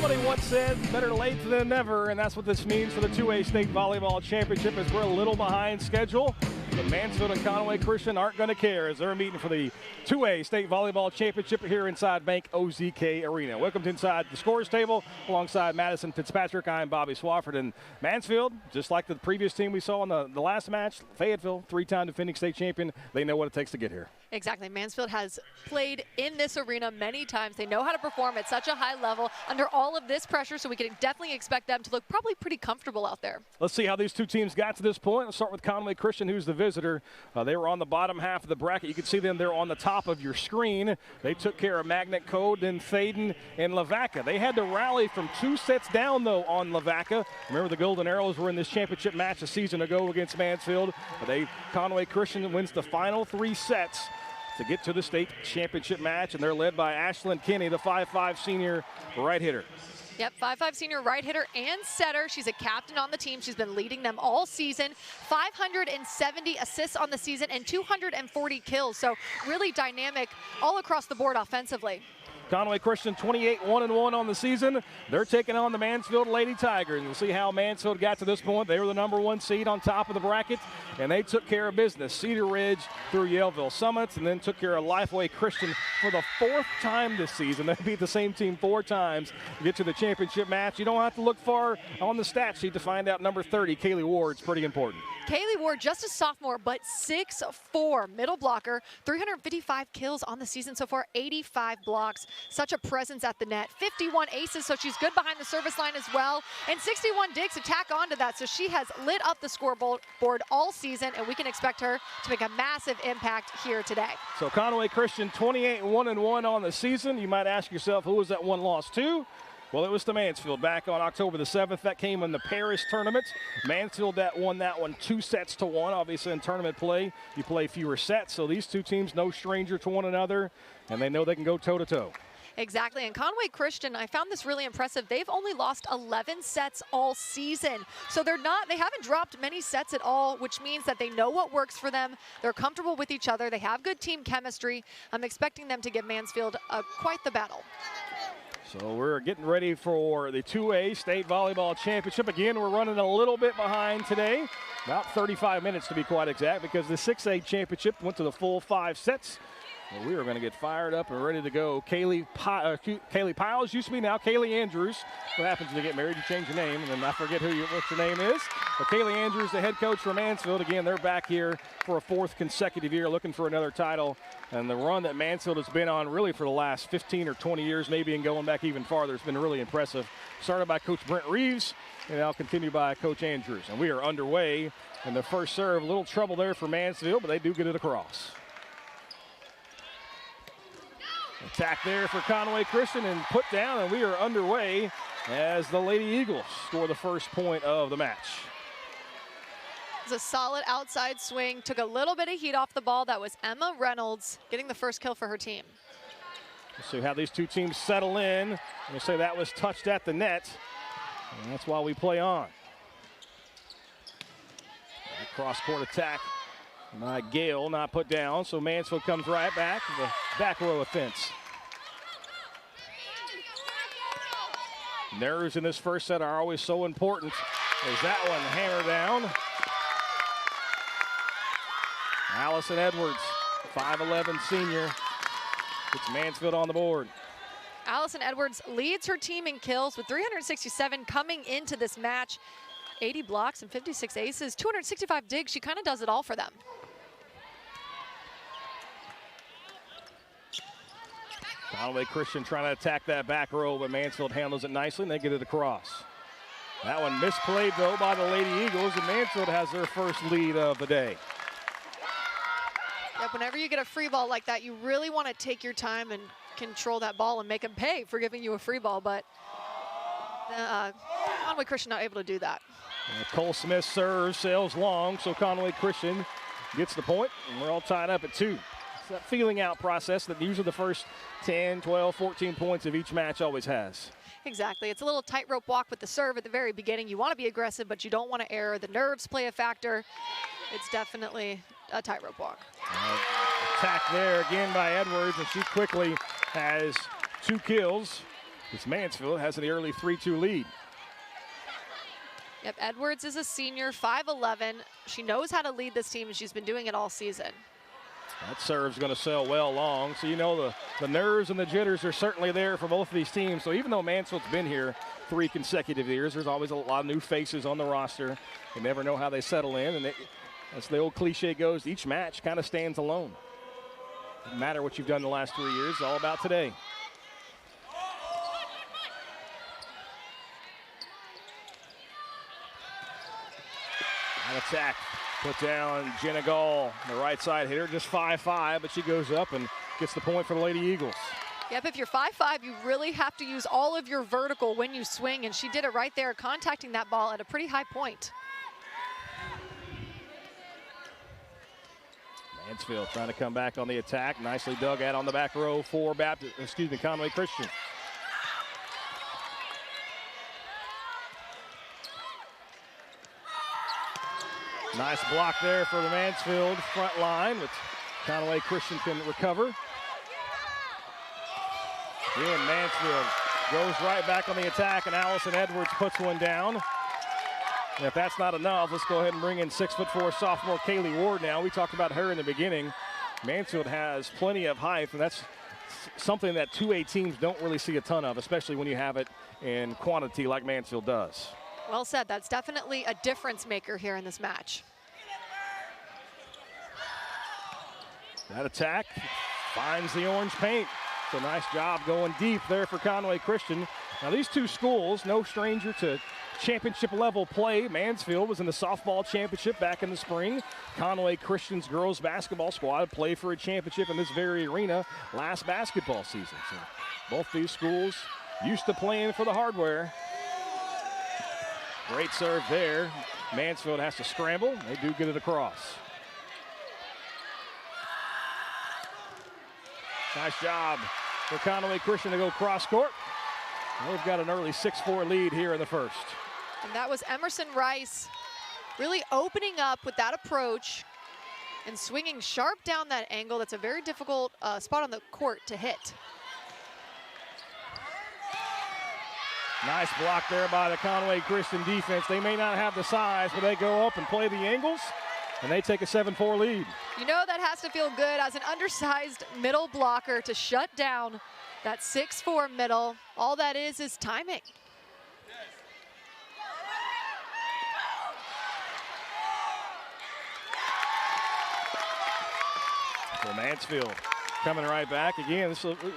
somebody once said, better late than never, and that's what this means for the 2A State Volleyball Championship as we're a little behind schedule. But Mansfield and Conway Christian aren't going to care as they're meeting for the 2A State Volleyball Championship here inside Bank OZK Arena. Welcome to Inside the Scores Table alongside Madison Fitzpatrick. I'm Bobby Swafford. And Mansfield, just like the previous team we saw in the last match, Fayetteville, three-time defending state champion, they know what it takes to get here. Exactly. Mansfield has played in this arena many times. They know how to perform at such a high level under all of this pressure, so we can definitely expect them to look probably pretty comfortable out there. Let's see how these two teams got to this point. Let's start with Conway Christian, who's the visitor. They were on the bottom half of the bracket. You can see them there on the top of your screen. They took care of Magnet Code, then Thaden and Lavaca. They had to rally from 2 sets down, though, on Lavaca. Remember, the Golden Arrows were in this championship match a season ago against Mansfield. Conway Christian wins the final 3 sets to get to the state championship match, and they're led by Ashlyn Kinney, the 5'5" senior right hitter. Yep, 5'5" senior right hitter and setter. She's a captain on the team. She's been leading them all season. 570 assists on the season and 240 kills. So really dynamic all across the board offensively. Conway Christian 28-1-1 on the season. They're taking on the Mansfield Lady Tigers. We'll see how Mansfield got to this point. They were the #1 seed on top of the bracket, and they took care of business. Cedar Ridge through Yellville Summits, and then took care of Lifeway Christian for the 4th time this season. They beat the same team 4 times to get to the championship match. You don't have to look far on the stat sheet to find out number 30, Kaylee Ward's pretty important. Kaylee Ward, just a sophomore, but 6'4", middle blocker, 355 kills on the season so far, 85 blocks. Such a presence at the net. 51 aces, so she's good behind the service line as well. And 61 digs to tack onto that, so she has lit up the scoreboard all season, and we can expect her to make a massive impact here today. So Conway Christian 28-1-1 on the season. You might ask yourself, who was that one loss to? Well, it was to Mansfield back on October the 7th. That came in the Paris tournament. Mansfield won that one 2-1. Obviously, in tournament play, you play fewer sets. So these two teams no stranger to one another, and they know they can go toe-to-toe. Exactly, and Conway Christian, I found this really impressive. They've only lost 11 sets all season. So they haven't dropped many sets at all, which means that they know what works for them. They're comfortable with each other. They have good team chemistry. I'm expecting them to give Mansfield quite the battle. So we're getting ready for the 2A State Volleyball Championship. Again, we're running a little bit behind today, about 35 minutes to be quite exact, because the 6A Championship went to the full 5 sets. Well, we are going to get fired up and ready to go. Kaylee Piles used to be now Kaylee Andrews. What happens when you get married? You change your name, and then I forget what your name is. But Kaylee Andrews, the head coach for Mansfield. Again, they're back here for a 4th consecutive year looking for another title. And the run that Mansfield has been on really for the last 15 or 20 years, maybe, and going back even farther, has been really impressive. Started by Coach Brent Reeves, and now continued by Coach Andrews. And we are underway in the first serve. A little trouble there for Mansfield, but they do get it across. Attack there for Conway Christian and put down, and we are underway as the Lady Eagles score the first point of the match. It was a solid outside swing, took a little bit of heat off the ball. That was Emma Reynolds getting the first kill for her team. Let's see how these two teams settle in. We'll say that was touched at the net, and that's why we play on. Cross-court attack by Gale, not put down, so Mansfield comes right back to the back row offense. Nerves in this first set are always so important. There's that one hammered down. Allison Edwards, 5'11" senior, gets Mansfield on the board. Allison Edwards leads her team in kills with 367 coming into this match. 80 blocks and 56 aces, 265 digs. She kind of does it all for them. Conway Christian trying to attack that back row, but Mansfield handles it nicely, and they get it across. That one misplayed, though, by the Lady Eagles, and Mansfield has their first lead of the day. Yep, whenever you get a free ball like that, you really want to take your time and control that ball and make them pay for giving you a free ball, but Conway Christian not able to do that. Cole Smith serves, sails long, so Conway Christian gets the point, and we're all tied up at 2. It's that feeling out process that usually the first 10, 12, 14 points of each match always has. Exactly. It's a little tightrope walk with the serve at the very beginning. You want to be aggressive, but you don't want to err. The nerves play a factor. It's definitely a tightrope walk. Attack there again by Edwards, and she quickly has 2 kills. This Mansfield has an early 3-2 lead. Yep, Edwards is a senior, 5'11". She knows how to lead this team, and she's been doing it all season. That serve's going to sail well long. So you know the nerves and the jitters are certainly there for both of these teams. So even though Mansfield's been here 3 consecutive years, there's always a lot of new faces on the roster. You never know how they settle in. And as the old cliche goes, each match kind of stands alone. Doesn't matter what you've done the last 3 years, it's all about today. An attack. Put down Jenna Gall, the right side hitter, just 5'5", but she goes up and gets the point for the Lady Eagles. Yep, if you're 5'5", you really have to use all of your vertical when you swing, and she did it right there, contacting that ball at a pretty high point. Mansfield trying to come back on the attack. Nicely dug out on the back row for Conway Christian. Nice block there for the Mansfield front line, but Conway Christian can recover. Again, Mansfield goes right back on the attack, and Allison Edwards puts one down. And if that's not enough, let's go ahead and bring in 6'4" sophomore Kaylee Ward now. We talked about her in the beginning. Mansfield has plenty of height, and that's something that 2A teams don't really see a ton of, especially when you have it in quantity like Mansfield does. Well said. That's definitely a difference maker here in this match. That attack finds the orange paint. So nice job going deep there for Conway Christian. Now these two schools, no stranger to championship level play. Mansfield was in the softball championship back in the spring. Conway Christian's girls basketball squad played for a championship in this very arena last basketball season. So both these schools used to playing for the hardware. Great serve there. Mansfield has to scramble. They do get it across. Nice job for Conway Christian to go cross court. They've got an early 6-4 lead here in the first. And that was Emerson Rice really opening up with that approach and swinging sharp down that angle. That's a very difficult spot on the court to hit. Nice block there by the Conway Christian defense. They may not have the size, but they go up and play the angles, and they take a 7-4 lead. You know that has to feel good as an undersized middle blocker to shut down that 6'4" middle. All that is timing. So Mansfield coming right back again.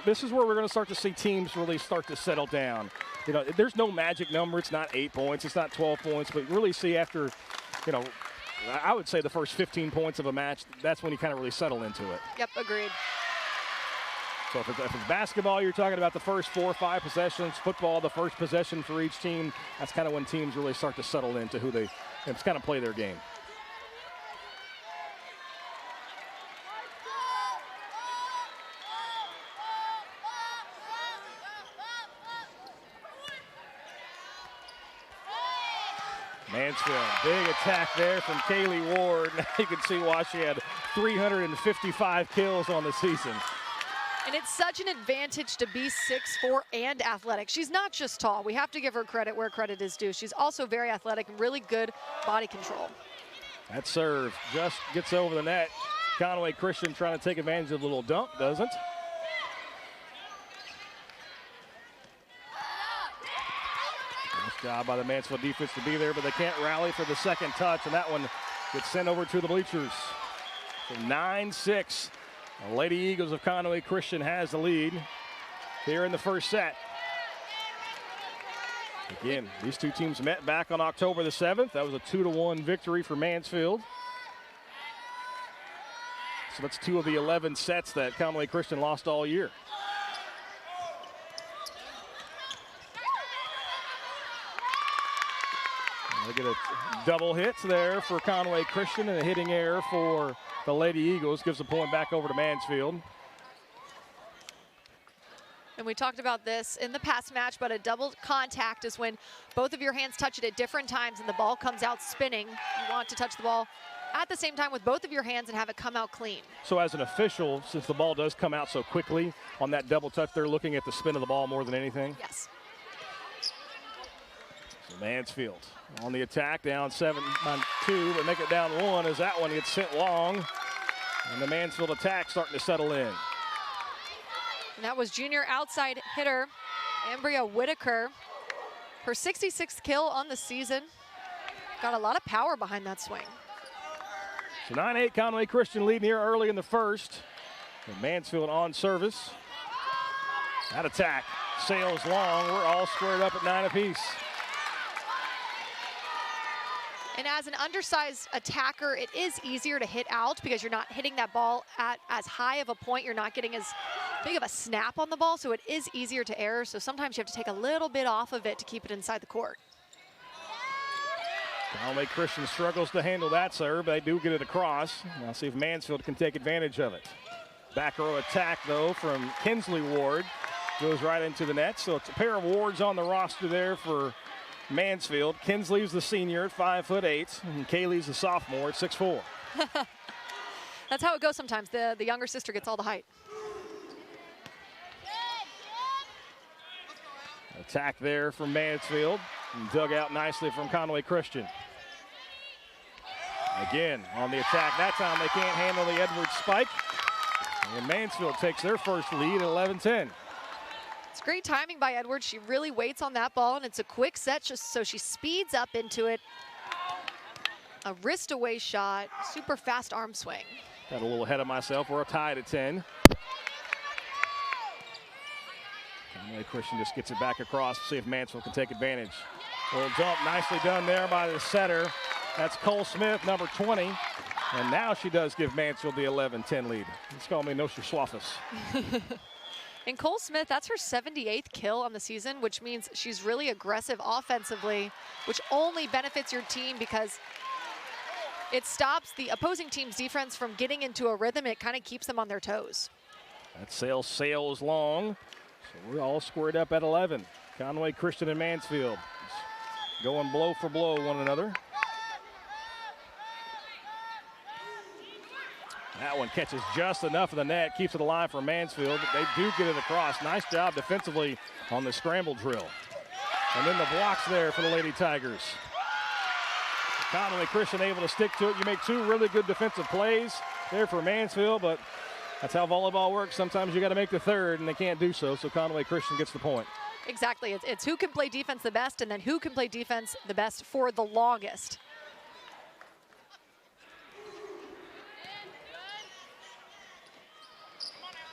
This is where we're going to start to see teams really start to settle down. You know, there's no magic number. It's not 8 points. It's not 12 points. But really see after, you know, I would say the first 15 points of a match, that's when you kind of really settle into it. Yep, agreed. So if it's basketball, you're talking about the first 4 or 5 possessions. Football, the first possession for each team. That's kind of when teams really start to settle into who they kind of play their game. Mansfield, big attack there from Kaylee Ward. You can see why she had 355 kills on the season. And it's such an advantage to be 6'4" and athletic. She's not just tall. We have to give her credit where credit is due. She's also very athletic and really good body control. That serve just gets over the net. Conway Christian trying to take advantage of a little dump, doesn't. Nice job by the Mansfield defense to be there, but they can't rally for the second touch, and that one gets sent over to the bleachers. So 9-6. The Lady Eagles of Conway Christian has the lead here in the first set. Again, these two teams met back on October the 7th. That was a 2-1 victory for Mansfield. So that's 2 of the 11 sets that Conway Christian lost all year. They get a double hit there for Conway Christian and a hitting error for the Lady Eagles. Gives the point back over to Mansfield. And we talked about this in the past match, but a double contact is when both of your hands touch it at different times and the ball comes out spinning. You want to touch the ball at the same time with both of your hands and have it come out clean. So as an official, since the ball does come out so quickly on that double touch, they're looking at the spin of the ball more than anything? Yes. So Mansfield on the attack, down 7-2, but make it down 1 as that one gets sent long. And the Mansfield attack starting to settle in. And that was junior outside hitter Ambria Whitaker. Her 66th kill on the season. Got a lot of power behind that swing. So 9-8 Conway Christian leading here early in the first. And Mansfield on service. That attack sails long. We're all squared up at 9 apiece. And as an undersized attacker, it is easier to hit out because you're not hitting that ball at as high of a point. You're not getting as big of a snap on the ball, so it is easier to error. So sometimes you have to take a little bit off of it to keep it inside the court. Conway Christian struggles to handle that serve, but they do get it across. Now see if Mansfield can take advantage of it. Back row attack, though, from Kinsley Ward. Goes right into the net. So it's a pair of Wards on the roster there for Mansfield. Kinsley's the senior at 5'8", and Kaylee's the sophomore at 6'4". That's how it goes sometimes. The younger sister gets all the height. Attack there from Mansfield, and dug out nicely from Conway Christian. Again on the attack. That time they can't handle the Edwards spike. And Mansfield takes their first lead at 11-10. It's great timing by Edwards. She really waits on that ball, and it's a quick set, just so she speeds up into it. A wrist away shot, super fast arm swing. Got a little ahead of myself. We're tied at 10. Conway Christian just gets it back across to see if Mansfield can take advantage. Little jump nicely done there by the setter. That's Cole Smith, number 20. And now she does give Mansfield the 11-10 lead. Let's call me Nosher Swafis. And Cole Smith, that's her 78th kill on the season, which means she's really aggressive offensively, which only benefits your team because it stops the opposing team's defense from getting into a rhythm. It kind of keeps them on their toes. That sails long. So we're all squared up at 11. Conway Christian and Mansfield going blow for blow one another. That one catches just enough of the net, keeps it alive for Mansfield, but they do get it across. Nice job defensively on the scramble drill. And then the blocks there for the Lady Tigers. Conway Christian able to stick to it. You make two really good defensive plays there for Mansfield, but that's how volleyball works. Sometimes you got to make the third, and they can't do so, so Conway Christian gets the point. Exactly. It's who can play defense the best, and then who can play defense the best for the longest.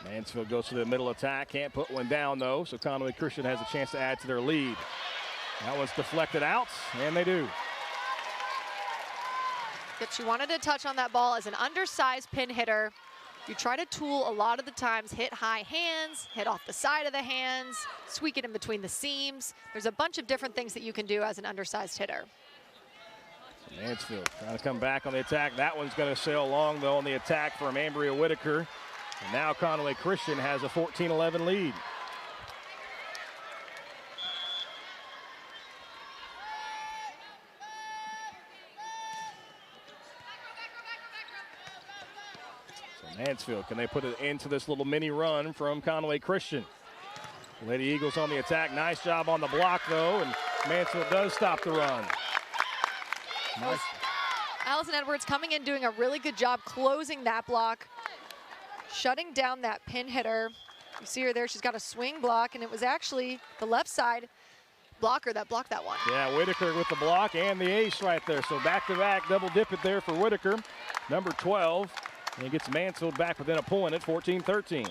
Mansfield goes to the middle attack, can't put one down though, so Conway Christian has a chance to add to their lead. That one's deflected out, and they do. But she wanted to touch on that ball as an undersized pin hitter. You try to tool a lot of the times, hit high hands, hit off the side of the hands, squeak it in between the seams. There's a bunch of different things that you can do as an undersized hitter. So Mansfield trying to come back on the attack. That one's going to sail long though on the attack from Ambria Whitaker. And now Conway Christian has a 14-11 lead. So Mansfield, can they put it into this little mini run from Conway Christian? Lady Eagles on the attack. Nice job on the block though, and Mansfield does stop the run. Nice. Allison Edwards coming in doing a really good job closing that block, shutting down that pin hitter. You see her there, she's got a swing block, and it was actually the left side blocker that blocked that one. Yeah, Whitaker with the block and the ace right there. So back-to-back double dip it there for Whitaker, number 12. And he gets Mansfield back within a point at 14-13.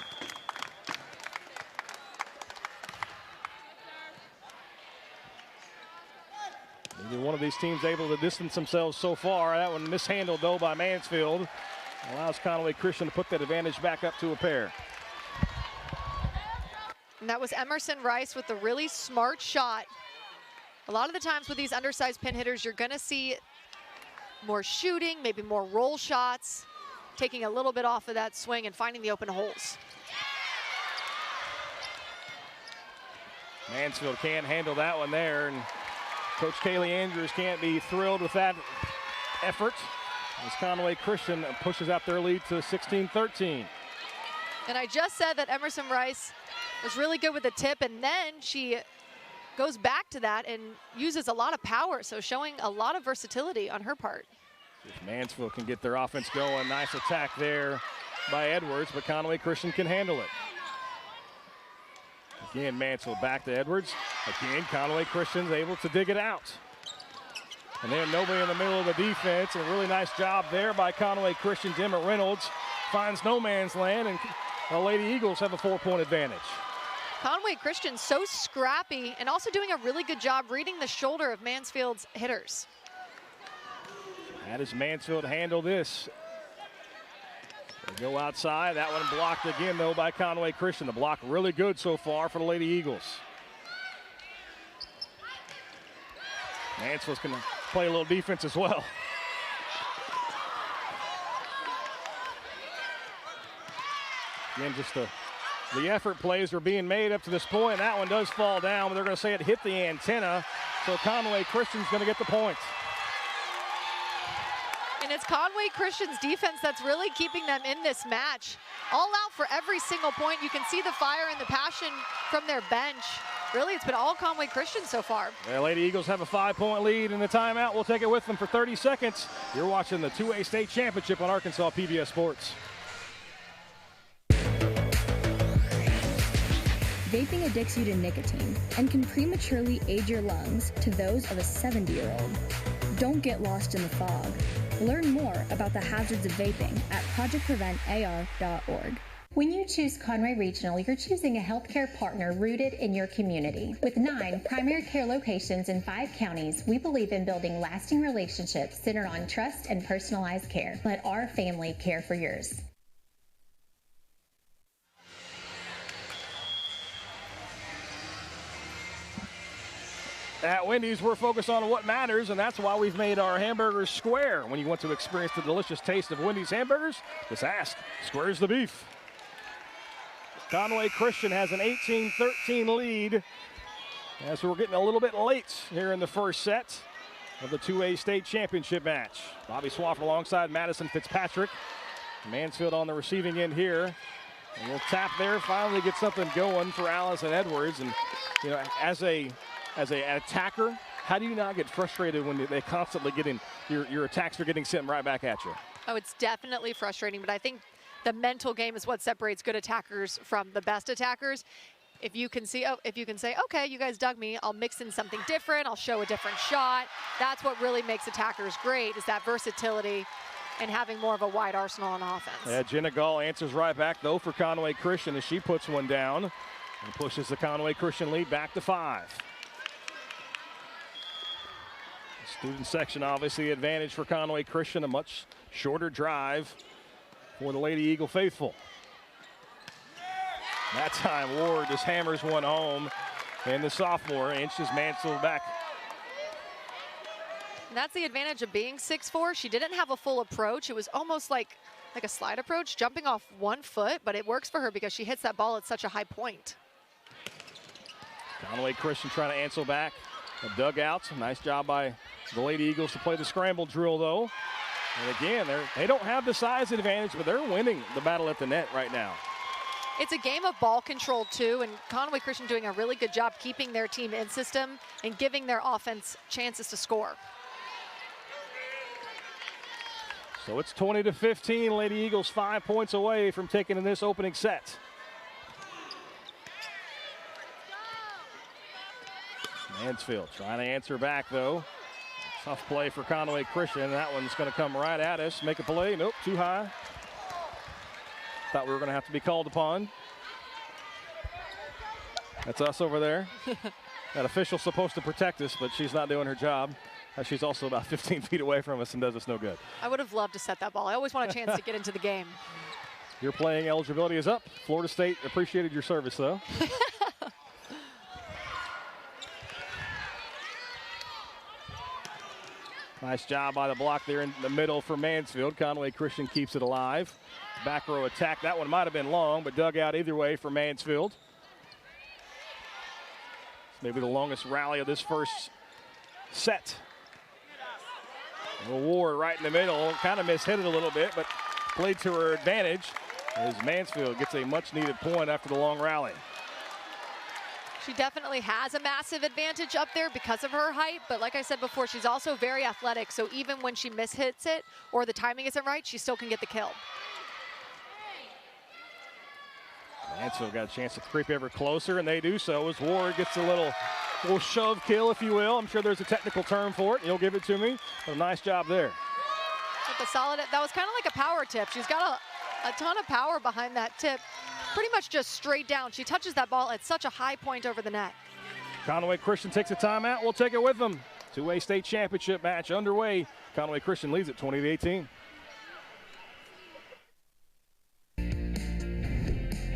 Neither one of these teams able to distance themselves so far. That one mishandled though by Mansfield. Allows Conway Christian to put that advantage back up to a pair. And that was Emerson Rice with a really smart shot. A lot of the times with these undersized pin hitters, you're going to see more shooting, maybe more roll shots, taking a little bit off of that swing and finding the open holes. Mansfield can't handle that one there, and Coach Kaylee Andrews can't be thrilled with that effort. as Conway Christian pushes out their lead to 16-13. And I just said that Emerson Rice was really good with the tip, and then she goes back to that and uses a lot of power, so showing a lot of versatility on her part. If Mansfield can get their offense going, nice attack there by Edwards, but Conway Christian can handle it. Again, Mansfield back to Edwards. Again, Conway Christian's able to dig it out. And then nobody in the middle of the defense. A really nice job there by Conway Christian. Emma Reynolds finds no man's land, and the Lady Eagles have a 4-point advantage. Conway Christian so scrappy and also doing a really good job reading the shoulder of Mansfield's hitters. How does Mansfield handle this? They go outside. That one blocked again, though, by Conway Christian. The block really good so far for the Lady Eagles. Mansfield's going to play a little defense as well. Again, just the effort plays are being made up to this point. That one does fall down, but they're going to say it hit the antenna. So Conway Christian's going to get the point. And it's Conway Christian's defense that's really keeping them in this match. All out for every single point. You can see the fire and the passion from their bench. Really, it's been all Conway Christian so far. The Lady Eagles have a 5-point lead in the timeout. We'll take it with them for 30 seconds. You're watching the 2A state championship on Arkansas PBS Sports. Vaping addicts you to nicotine and can prematurely age your lungs to those of a 70-year-old. Don't get lost in the fog. Learn more about the hazards of vaping at projectpreventar.org. When you choose Conway Regional, you're choosing a healthcare partner rooted in your community. With 9 primary care locations in 5 counties, we believe in building lasting relationships centered on trust and personalized care. Let our family care for yours. At Wendy's, we're focused on what matters, and that's why we've made our hamburgers square. When you want to experience the delicious taste of Wendy's hamburgers, just ask, square's the beef. Conway Christian has an 18-13 lead as we're getting a little bit late here in the first set of the 2A state championship match. Bobby Swafford alongside Madison Fitzpatrick. Mansfield on the receiving end here. And we'll tap there, finally get something going for Allison Edwards. And, you know, as an attacker, how do you not get frustrated when they constantly get in, your attacks are getting sent right back at you? Oh, it's definitely frustrating, but I think the mental game is what separates good attackers from the best attackers. If you can say, okay, you guys dug me, I'll mix in something different, I'll show a different shot. That's what really makes attackers great, is that versatility and having more of a wide arsenal on offense. Yeah, Jenna Gall answers right back, though, for Conway Christian as she puts one down and pushes the Conway Christian lead back to 5. Student section, obviously, advantage for Conway Christian, a much shorter drive for the Lady Eagle faithful. That time, Ward just hammers one home, and the sophomore inches Mansfield back. And that's the advantage of being 6'4". She didn't have a full approach. It was almost like a slide approach, jumping off one foot, but it works for her because she hits that ball at such a high point. Conway Christian trying to answer back. The dugouts, nice job by the Lady Eagles to play the scramble drill, though. And again, they don't have the size advantage, but they're winning the battle at the net right now. It's a game of ball control, too, and Conway Christian doing a really good job keeping their team in system and giving their offense chances to score. So it's 20-15. Lady Eagles 5 points away from taking in this opening set. Mansfield trying to answer back, though. Tough play for Conway Christian. That one's going to come right at us. Make a play. Nope, too high. Thought we were going to have to be called upon. That's us over there. That official's supposed to protect us, but she's not doing her job. She's also about 15 feet away from us and does us no good. I would have loved to set that ball. I always want a chance to get into the game. Your playing eligibility is up. Florida State appreciated your service, though. Nice job by the block there in the middle for Mansfield. Conway Christian keeps it alive. Back row attack. That one might have been long, but dug out either way for Mansfield. Maybe the longest rally of this first set. Ward right in the middle, kind of mishit it a little bit, but played to her advantage as Mansfield gets a much-needed point after the long rally. She definitely has a massive advantage up there because of her height, but like I said before, she's also very athletic, so even when she mishits it or the timing isn't right, she still can get the kill. Mansfield got a chance to creep ever closer, and they do so as Ward gets a little shove kill, if you will. I'm sure there's a technical term for it. You'll give it to me. But a nice job there. With a solid, that was kind of like a power tip. She's got a ton of power behind that tip. Pretty much just straight down. She touches that ball at such a high point over the net. Conway Christian takes a timeout. We'll take it with them. 2A state championship match underway. Conway Christian leads it 20-18.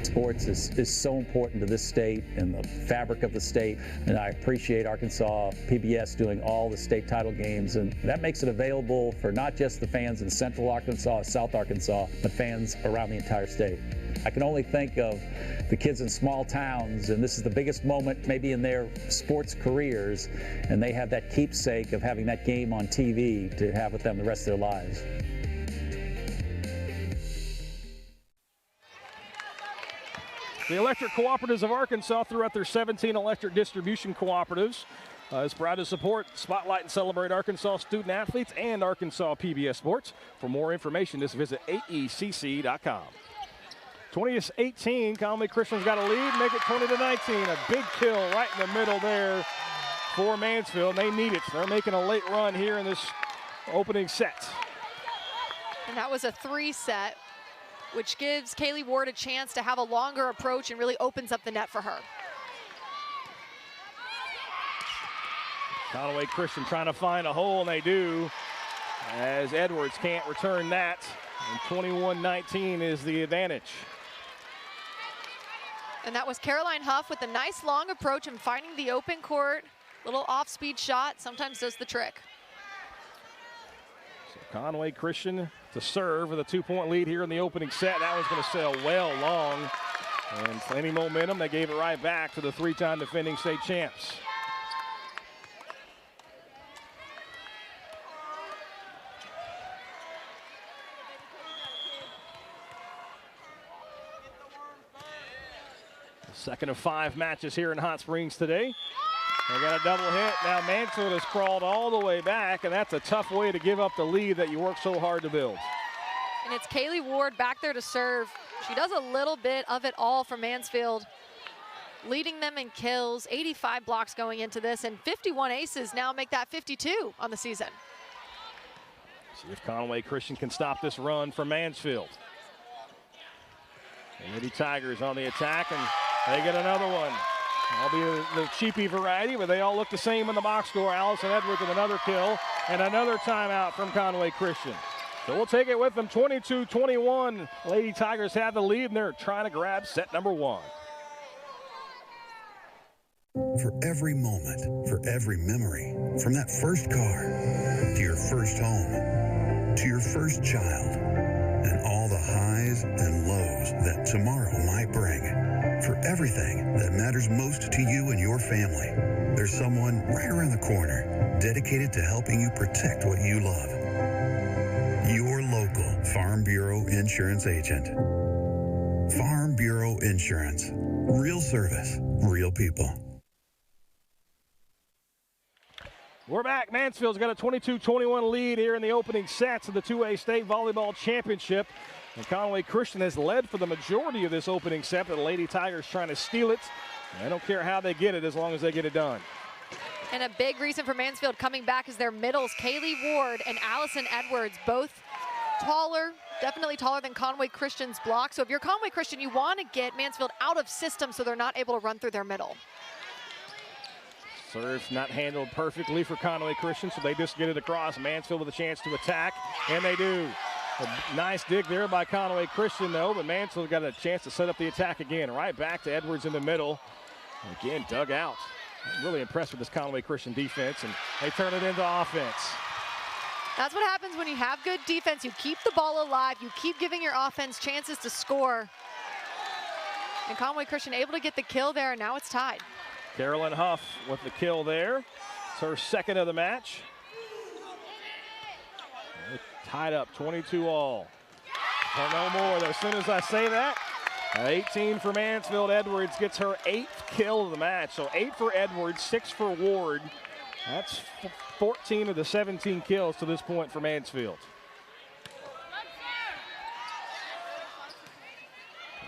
Sports is so important to this state and the fabric of the state, and I appreciate Arkansas PBS doing all the state title games, and that makes it available for not just the fans in Central Arkansas, South Arkansas, but fans around the entire state. I can only think of the kids in small towns, and this is the biggest moment maybe in their sports careers, and they have that keepsake of having that game on TV to have with them the rest of their lives. The Electric Cooperatives of Arkansas threw out their 17 electric distribution cooperatives. Is proud to support, spotlight, and celebrate Arkansas student athletes and Arkansas PBS Sports. For more information, just visit aecc.com. 20-18, Conway Christian's got a lead, make it 20-19. A big kill right in the middle there for Mansfield. They need it. They're making a late run here in this opening set. And that was a 3-set, which gives Kaylee Ward a chance to have a longer approach and really opens up the net for her. Conway Christian trying to find a hole, and they do, as Edwards can't return that. And 21-19 is the advantage. And that was Caroline Huff with a nice long approach and finding the open court. Little off-speed shot sometimes does the trick. So Conway Christian to serve with a 2-point lead here in the opening set. That one's going to sail well long. And plenty momentum. They gave it right back to the 3-time defending state champs. Second of 5 matches here in Hot Springs today. They got a double hit. Now Mansfield has crawled all the way back, and that's a tough way to give up the lead that you work so hard to build. And it's Kaylee Ward back there to serve. She does a little bit of it all for Mansfield, leading them in kills, 85 blocks going into this, and 51 aces now make that 52 on the season. See if Conway Christian can stop this run for Mansfield. The Lady Tigers on the attack, and they get another one. I'll be the cheapy variety, but they all look the same in the box score. Allison Edwards with another kill and another timeout from Conway Christian. So we'll take it with them, 22-21. Lady Tigers have the lead, and they're trying to grab set number 1. For every moment, for every memory, from that first car to your first home, to your first child, and all the highs and lows that tomorrow might bring. For everything that matters most to you and your family, there's someone right around the corner dedicated to helping you protect what you love. Your local Farm Bureau Insurance agent. Farm Bureau Insurance. Real service, real people. We're back. Mansfield's got a 22-21 lead here in the opening sets of the 2A State Volleyball Championship. And Conway Christian has led for the majority of this opening set, but the Lady Tigers trying to steal it. They don't care how they get it as long as they get it done. And a big reason for Mansfield coming back is their middles, Kaylee Ward and Allison Edwards, both taller, definitely taller than Conway Christian's block. So if you're Conway Christian, you want to get Mansfield out of system so they're not able to run through their middle. Serve not handled perfectly for Conway Christian, so they just get it across. Mansfield with a chance to attack, and they do. A nice dig there by Conway Christian, though, but Mansfield got a chance to set up the attack again. Right back to Edwards in the middle. Again, dug out. I'm really impressed with this Conway Christian defense, and they turn it into offense. That's what happens when you have good defense. You keep the ball alive. You keep giving your offense chances to score. And Conway Christian able to get the kill there, and now it's tied. Carolyn Huff with the kill there. It's her second of the match. tied up 22 all. Or no more, though. As soon as I say that, 18 for Mansfield. Edwards gets her 8th kill of the match. So 8 for Edwards, 6 for Ward. That's 14 of the 17 kills to this point for Mansfield.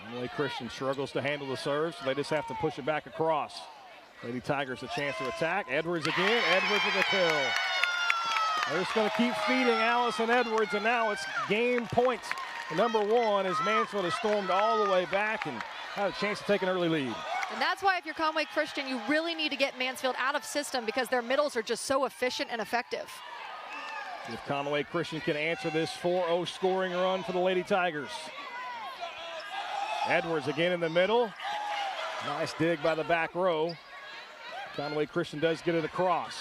Conway Christian struggles to handle the serve, so they just have to push it back across. Lady Tigers a chance to attack. Edwards again. Edwards with a kill. They're just going to keep feeding Allison Edwards, and now it's game point. Number 1 as Mansfield has stormed all the way back and had a chance to take an early lead. And that's why if you're Conway Christian, you really need to get Mansfield out of system because their middles are just so efficient and effective. If Conway Christian can answer this 4-0 scoring run for the Lady Tigers. Edwards again in the middle. Nice dig by the back row. Conway Christian does get it across.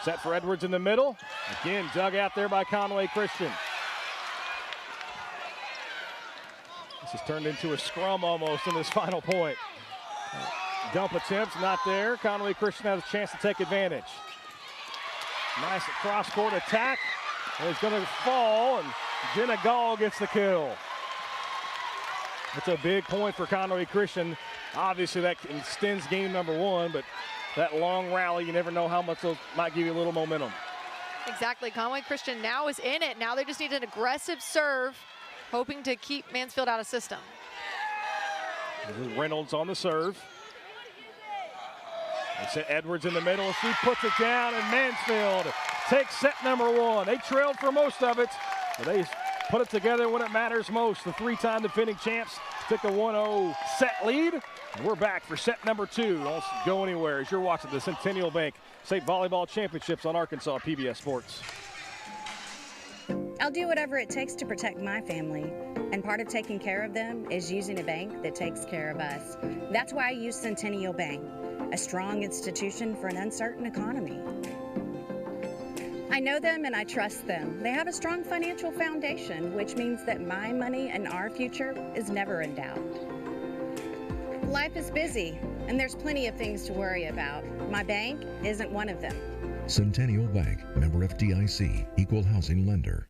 Set for Edwards in the middle. Again, dug out there by Conway Christian. This has turned into a scrum almost in this final point. Dump attempts, not there. Conway Christian has a chance to take advantage. Nice cross-court attack. And it's going to fall, and Jenna Gall gets the kill. It's a big point for Conway Christian. Obviously, that extends game number 1, but that long rally, you never know how much those might give you a little momentum. Exactly. Conway Christian now is in it. Now they just need an aggressive serve, hoping to keep Mansfield out of system. This is Reynolds on the serve. They set Edwards in the middle. She puts it down, and Mansfield takes set number 1. They trailed for most of it, but they put it together when it matters most. The 3-time defending champs took a 1-0 set lead. And we're back for set number 2. Don't go anywhere as you're watching the Centennial Bank State Volleyball Championships on Arkansas PBS Sports. I'll do whatever it takes to protect my family, and part of taking care of them is using a bank that takes care of us. That's why I use Centennial Bank, a strong institution for an uncertain economy. I know them and I trust them. They have a strong financial foundation, which means that my money and our future is never in doubt. Life is busy, and there's plenty of things to worry about. My bank isn't one of them. Centennial Bank, member FDIC, equal housing lender.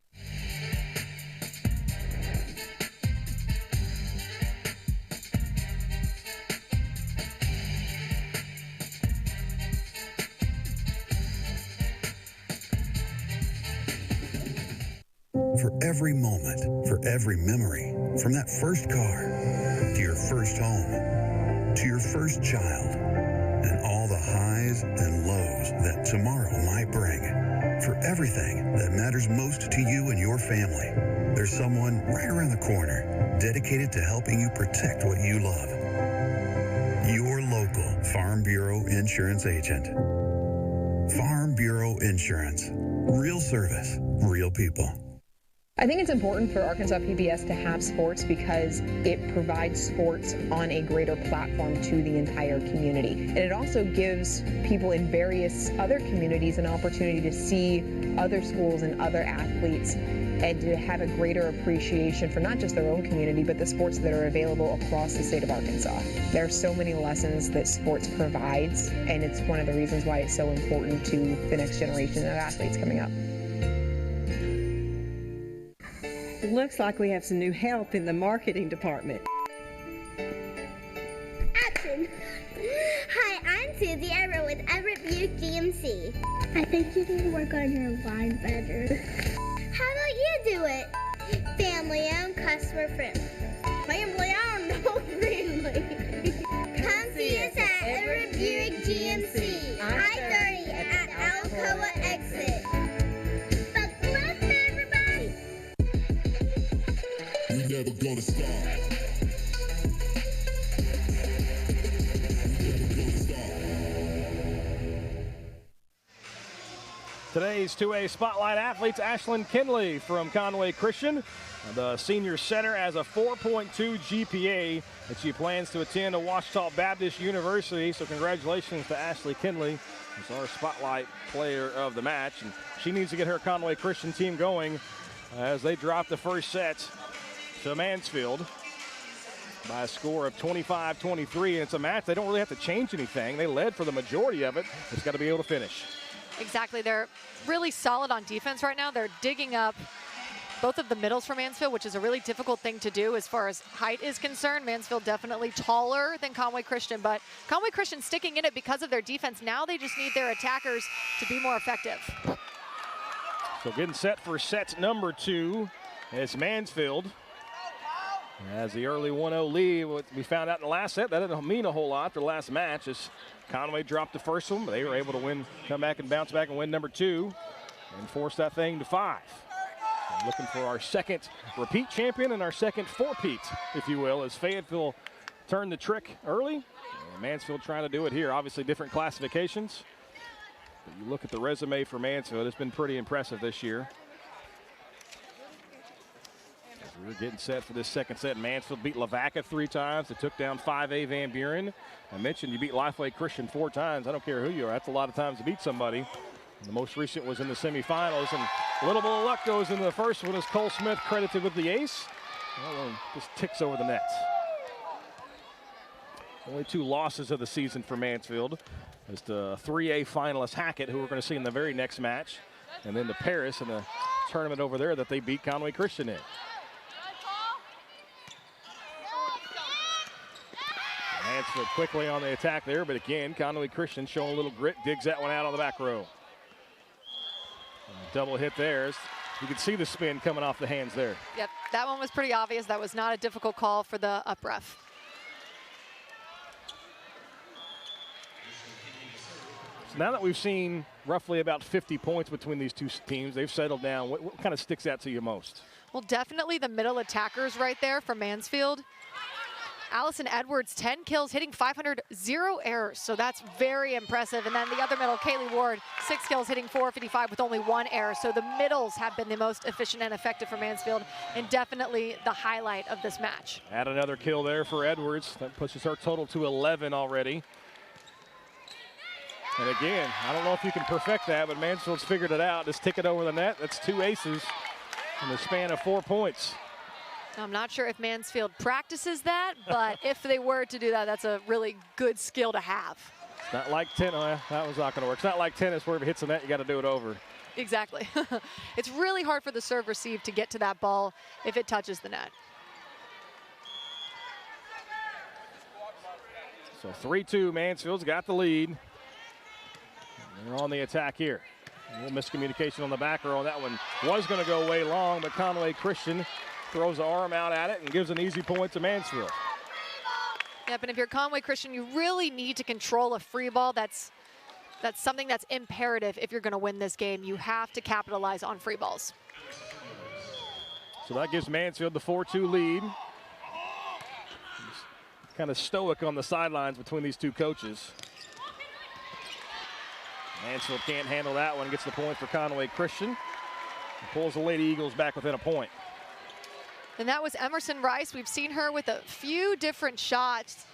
For every moment, for every memory, from that first car, to your first home, to your first child, and all the highs and lows that tomorrow might bring. For everything that matters most to you and your family, there's someone right around the corner dedicated to helping you protect what you love. Your local Farm Bureau Insurance agent. Farm Bureau Insurance. Real service, real people. I think it's important for Arkansas PBS to have sports because it provides sports on a greater platform to the entire community. And it also gives people in various other communities an opportunity to see other schools and other athletes and to have a greater appreciation for not just their own community, but the sports that are available across the state of Arkansas. There are so many lessons that sports provides, and it's one of the reasons why it's so important to the next generation of athletes coming up. Looks like we have some new help in the marketing department. Action! Hi, I'm Susie. I wrote with Everett Buick GMC. I think you need to work on your line better. How about you do it? Family owned, customer friendly. Family owned, no friendly. Come see us at Everett Buick GMC. I-30 at Alcoa exit. We never gonna stop. Today's 2A Spotlight athletes, Ashlyn Kinley from Conway Christian. The senior center has a 4.2 GPA, and she plans to attend a Ouachita Baptist University. So congratulations to Ashley Kinley. She's our Spotlight player of the match, and she needs to get her Conway Christian team going as they drop the first set to Mansfield by a score of 25-23. And it's a match they don't really have to change anything. They led for the majority of it. It's got to be able to finish. Exactly. They're really solid on defense right now. They're digging up both of the middles for Mansfield, which is a really difficult thing to do as far as height is concerned. Mansfield definitely taller than Conway Christian, but Conway Christian sticking in it because of their defense. Now they just need their attackers to be more effective. So getting set for set number 2 is Mansfield. As the early 1-0 lead, what we found out in the last set, that didn't mean a whole lot for the last match as Conway dropped the first one, but they were able to win, come back and bounce back and win number 2 and force that thing to 5. Looking for our second repeat champion and our second four-peat, if you will, as Fayetteville turned the trick early. And Mansfield trying to do it here. Obviously different classifications. But you look at the resume for Mansfield, it's been pretty impressive this year. As we're getting set for this second set, Mansfield beat Lavaca 3 times. They took down 5A Van Buren. I mentioned you beat Lifeway Christian 4 times. I don't care who you are. That's a lot of times to beat somebody. The most recent was in the semifinals, and a little bit of luck goes into the first one as Cole Smith credited with the ace. Well, just ticks over the net. Only 2 losses of the season for Mansfield. As the 3A finalist Hackett, who we're going to see in the very next match, and then to Paris in the tournament over there that they beat Conway Christian in. Mansfield quickly on the attack there, but again, Conway Christian showing a little grit, digs that one out on the back row. Double hit there. You can see the spin coming off the hands there. Yep, that one was pretty obvious. That was not a difficult call for the up ref. So now that we've seen roughly about 50 points between these two teams, they've settled down. What kind of sticks out to you most? Well, definitely the middle attackers right there for Mansfield. Allison Edwards, 10 kills, hitting 500, 0 errors. So that's very impressive. And then the other middle, Kaylee Ward, 6 kills, hitting 455 with only 1 error. So the middles have been the most efficient and effective for Mansfield, and definitely the highlight of this match. Add another kill there for Edwards. That pushes her total to 11 already. And again, I don't know if you can perfect that, but Mansfield's figured it out. Just tick it over the net. That's 2 aces in the span of 4 points. I'm not sure if Mansfield practices that, but if they were to do that, that's a really good skill to have. It's not like tennis. Oh, that was not going to work. It's not like tennis where if it hits the net, you got to do it over. Exactly. It's really hard for the serve receive to get to that ball if it touches the net. So 3-2, Mansfield's got the lead. They're on the attack here. A little miscommunication on the back row. That one was going to go way long, but Conway Christian throws the arm out at it and gives an easy point to Mansfield. Yep, and if you're Conway Christian, you really need to control a free ball. That's something that's imperative if you're going to win this game. You have to capitalize on free balls. So that gives Mansfield the 4-2 lead. Kind of stoic on the sidelines between these two coaches. Mansfield can't handle that one. Gets the point for Conway Christian. And pulls the Lady Eagles back within a point. And that was Emerson Rice. We've seen her with a few different shots.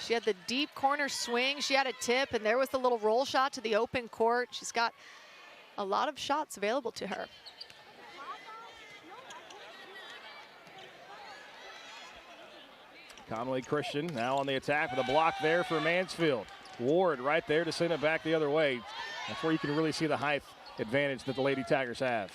She had the deep corner swing. She had a tip, and there was the little roll shot to the open court. She's got a lot of shots available to her. Conway Christian now on the attack with a block there for Mansfield. Ward right there to send it back the other way. That's where you can really see the height advantage that the Lady Tigers have.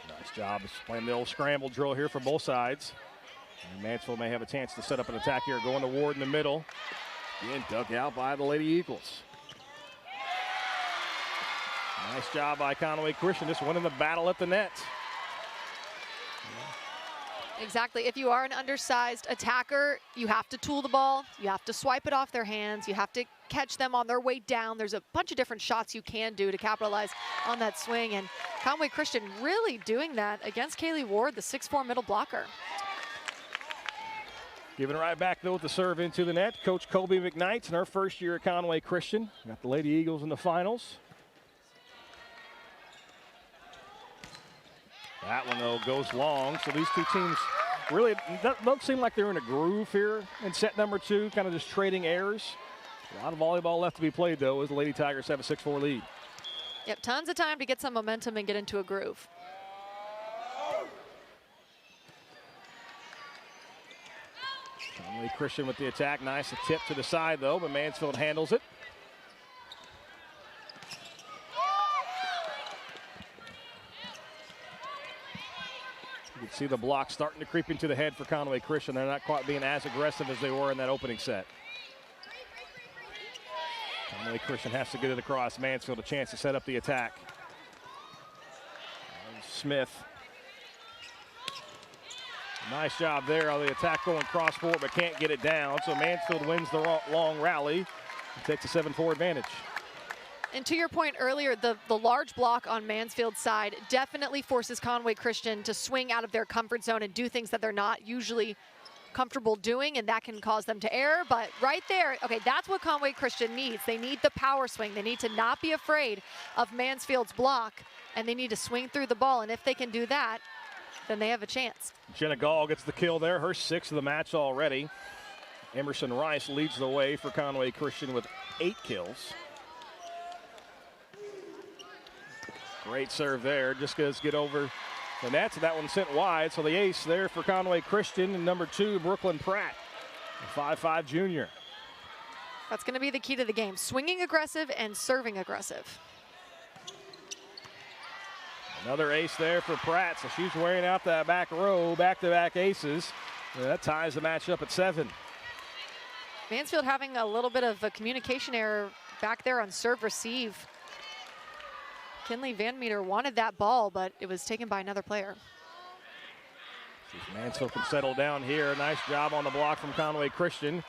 Nice job playing the old scramble drill here for both sides. And Mansfield may have a chance to set up an attack here. Going to Ward in the middle. Again, dug out by the Lady Eagles. Nice job by Conway Christian, just winning the battle at the net. Exactly. If you are an undersized attacker, you have to tool the ball. You have to swipe it off their hands. You have to catch them on their way down. There's a bunch of different shots you can do to capitalize on that swing. And Conway Christian really doing that against Kaylee Ward, the 6'4" middle blocker. Giving it right back, though, with the serve into the net. Coach Colby McKnight in her first year at Conway Christian. Got the Lady Eagles in the finals. That one, though, goes long. So these two teams really don't seem like they're in a groove here in set number 2, kind of just trading errors. A lot of volleyball left to be played, though, as the Lady Tigers have a 6-4 lead. Yep, tons of time to get some momentum and get into a groove. Conway Christian with the attack. Nice a tip to the side, though, but Mansfield handles it. You can see the block starting to creep into the head for Conway Christian. They're not quite being as aggressive as they were in that opening set. Conway Christian has to get it across. Mansfield a chance to set up the attack. Smith. Nice job there on the attack going cross court, but can't get it down. So Mansfield wins the long rally and takes a 7-4 advantage. And to your point earlier, the large block on Mansfield's side definitely forces Conway Christian to swing out of their comfort zone and do things that they're not usually comfortable doing, and that can cause them to err. But right there, okay, that's what Conway Christian needs. They need the power swing. They need to not be afraid of Mansfield's block, and they need to swing through the ball. And if they can do that, then they have a chance. Jenna Gall gets the kill there, her 6th of the match already. Emerson Rice leads the way for Conway Christian with 8 kills. Great serve there, just goes get over the net. That one sent wide, so the ace there for Conway Christian and number 2, Brooklyn Pratt, a 5'5" junior. That's going to be the key to the game, swinging aggressive and serving aggressive. Another ace there for Pratt, so she's wearing out that back row, back-to-back aces. And that ties the match up at 7. Mansfield having a little bit of a communication error back there on serve-receive. Kinley Van Meter wanted that ball, but it was taken by another player. Mansfield can settle down here. Nice job on the block from Conway Christian.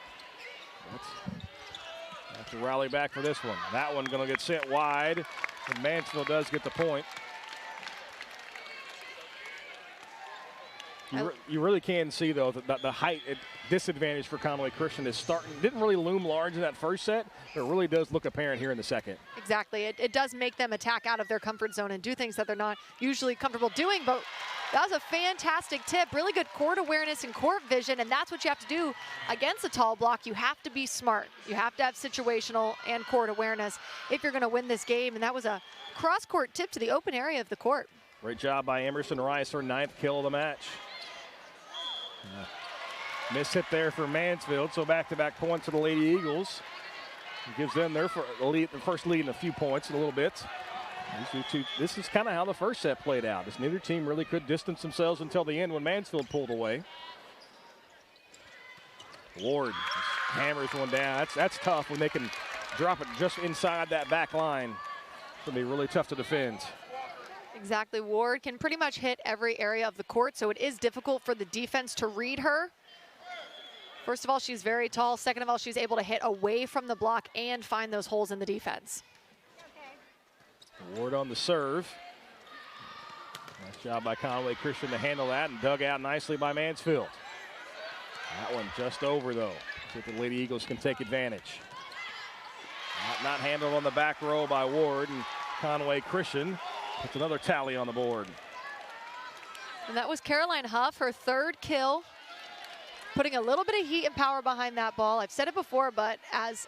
Have to rally back for this one. That one going to get sent wide, and Mansfield does get the point. You really can see, though, that the height disadvantage for Conway Christian is starting. Didn't really loom large in that first set, but it really does look apparent here in the second. Exactly. It does make them attack out of their comfort zone and do things that they're not usually comfortable doing. But that was a fantastic tip. Really good court awareness and court vision, and that's what you have to do against a tall block. You have to be smart. You have to have situational and court awareness if you're going to win this game. And that was a cross-court tip to the open area of the court. Great job by Emerson Rice, her 9th kill of the match. Miss hit there for Mansfield, so back-to-back points for the Lady Eagles. It gives them their first lead in a few points in a little bit. This is kind of how the first set played out. As neither team really could distance themselves until the end when Mansfield pulled away. Ward hammers one down. That's tough when they can drop it just inside that back line. It's going to be really tough to defend. Exactly. Ward can pretty much hit every area of the court, so it is difficult for the defense to read her. First of all, she's very tall. Second of all, she's able to hit away from the block and find those holes in the defense. Ward on the serve. Nice job by Conway Christian to handle that, and dug out nicely by Mansfield. That one just over, though. See if the Lady Eagles can take advantage. Not handled on the back row by Ward, and Conway Christian puts another tally on the board. And that was Caroline Huff, her 3rd kill, putting a little bit of heat and power behind that ball. I've said it before, but as